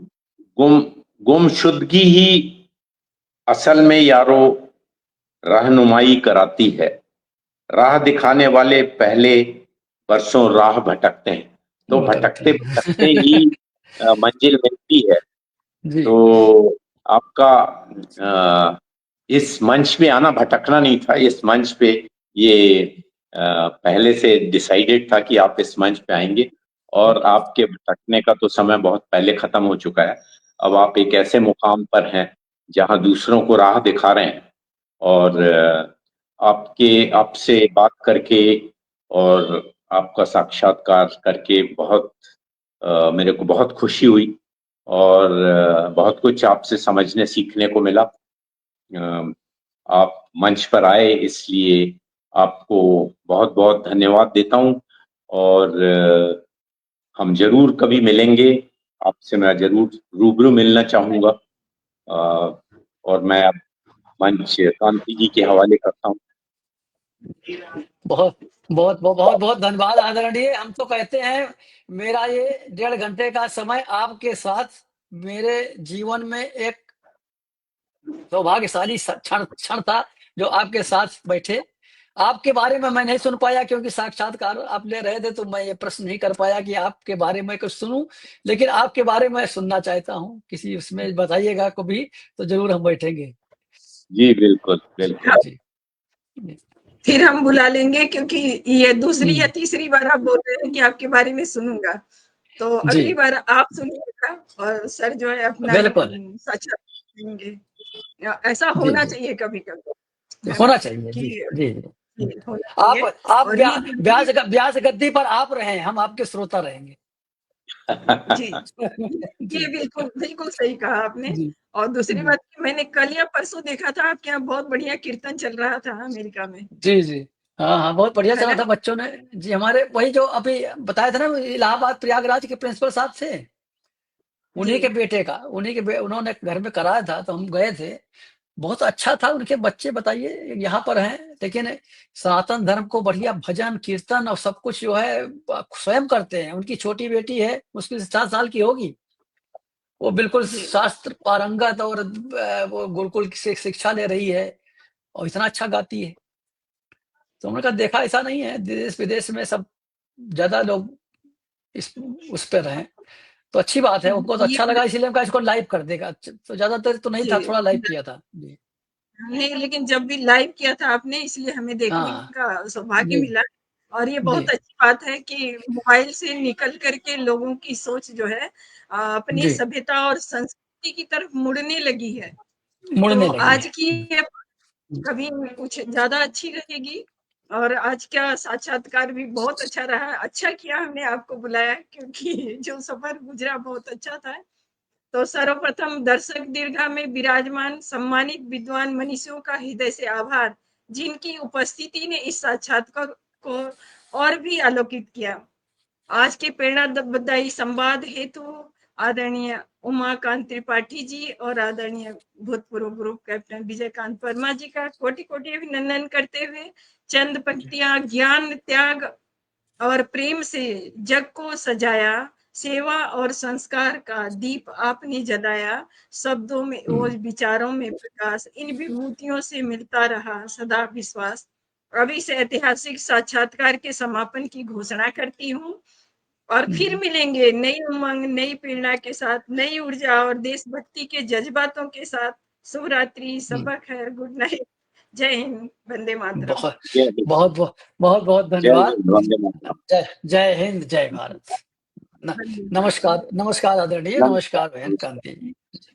गुम गुमशुदगी ही असल में यारो रहनुमाई कराती है। राह दिखाने वाले पहले बरसों राह भटकते हैं। तो भटकते भटकते-भटकते ही हैं। मंजिल मिलती है। जी, तो आपका इस मंच पे आना भटकना नहीं था। इस मंच पे ये पहले से डिसाइडेड था कि आप इस मंच पे आएँगे और आपके भटकने का तो समय बहुत पहले खत्म हो चुका है। अब आप एक ऐसे मुकाम पर हैं, जहाँ दूसरों को राह दिखा रहे हैं और आपसे बात करके और आपका साक्षात्कार करके मेरे को बहुत खुशी हुई और बहुत कुछ आपसे समझने सीखने को मिला। आप मंच पर आए इसलिए आपको बहुत-बहुत धन्यवाद देता हूँ और हम ज़रूर कभी मिलेंगे। आपसे मैं ज़रूर रूबरू मिलना चाहूँगा। और मैं अब मंच कांति जी के हवाले करता हूँ। बहुत बहुत धन्यवाद आदरणीय। हम तो कहते हैं, मेरा ये 1.5 घंटे का समय आपके साथ मेरे जीवन में एक सौभाग्यशाली क्षण था, जो आपके साथ बैठे। आपके बारे में मैं नहीं सुन पाया क्योंकि साक्षात्कार आप ले रहे थे, तो मैं ये प्रश्न नहीं कर पाया कि आपके बारे में कुछ सुनूं, लेकिन आपके बारे में सुनना चाहता हूँ। किसी उसमें बताइएगा कभी, तो जरूर हम बैठेंगे। जी बिल्कुल बिल्कुल। हाँ, जी जी फिर हम बुला लेंगे, क्योंकि ये दूसरी या हम्म, तीसरी बार आप बोल रहे हैं कि आपके बारे में सुनूंगा, तो जी अगली बार आप सुनिएगा और सर जो है अपना बिल्कुल साक्षात्कार देंगे। ऐसा जी होना जी चाहिए कभी कभी, है ना, होना चाहिए कि जी जी जी जी। होना आप चाहिए। आप और ये जिंदगी, ब्याज गद्दी पर आप रहे, हम आपके श्रोता रहेंगे। जी, ये जी बिल्कुल, बिल्कुल सही कहा आपने। जी और दूसरी जी बात कि मैंने कल या परसों देखा था आपके यहाँ बहुत बढ़िया कीर्तन चल रहा था अमेरिका में, जी जी हाँ हाँ बहुत बढ़िया है चला ना? था बच्चों ने। जी हमारे वही जो अभी बताया था ना, इलाहाबाद प्रयागराज के प्रिंसिपल साहब थे, जी, उन्हीं के बेटे का, उन्होंने घर में कराया था तो हम गए थे। बहुत अच्छा था। उनके बच्चे बताइए यहाँ पर हैं, लेकिन सनातन धर्म को बढ़िया भजन कीर्तन और सब कुछ जो है स्वयं करते हैं। उनकी छोटी बेटी है, मुश्किल से 7 साल की होगी, वो बिल्कुल जी, शास्त्र पारंगत और वो गुरुकुल से शिक्षा ले रही है और इतना अच्छा गाती है। तो हमने कहा देखा ऐसा नहीं है, देश विदेश में सब ज्यादा लोग इस उस पे रहे, तो अच्छी बात है। उनको तो ये अच्छा लगा, इसीलिए हम कहा इसको लाइव कर देगा। तो ज्यादातर तो नहीं था, जी, थोड़ा लाइव किया था जी। नहीं, लेकिन जब भी लाइव किया था आपने, इसलिए हमें देखने हाँ का सौभाग्य जी मिला। और ये जी बहुत अच्छी बात है कि मोबाइल से निकल करके लोगों की सोच जो है अपनी जी सभ्यता और संस्कृति की तरफ मुड़ने लगी है। तो मुड़ने लगी आज है। की कभी कुछ ज़्यादा अच्छी रहेगी। और आज का साक्षात्कार भी बहुत अच्छा रहा। अच्छा किया हमने आपको बुलाया, क्योंकि जो सफ़र गुज़रा बहुत अच्छा था। तो सर्वप्रथम दर्शक दीर्घा में विराजमान सम्मानित विद्वान मनीषियों का हृदय से आभार, जिनकी उपस्थिति ने इस साक्षात्कार को और भी आलोकित किया। आज के प्रेरणादायी संवाद हेतु आदरणीय उमाकांत त्रिपाठी जी और आदरणीय भूतपूर्व ग्रुप कैप्टन विजयकांत वर्मा जी का कोटि कोटि अभिनंदन करते हुए चंद पंक्तियां ज्ञान त्याग और प्रेम से जग को सजाया, सेवा और संस्कार का दीप आपने जलाया, शब्दों में ओज विचारों में प्रकाश, इन विभूतियों से मिलता रहा सदा विश्वास। अब इस ऐतिहासिक साक्षात्कार के समापन की घोषणा करती हूँ और फिर मिलेंगे नई उमंग, नई प्रेरणा के साथ, नई ऊर्जा और देशभक्ति के जज्बातों के साथ। शुभ रात्रि, सबा खैर, गुड नाइट, जय हिंद, वंदे मातरम। बहुत जय हिंद, बहुत बहुत बहुत जय धन्यवाद। हिंद, वंदे मातरम। जय जय हिंद, जय भारत। वंदे मातरम। नमस्कार, नमस्कार आदरणीय, नमस्कार बहन नमस्कार। कांति जी।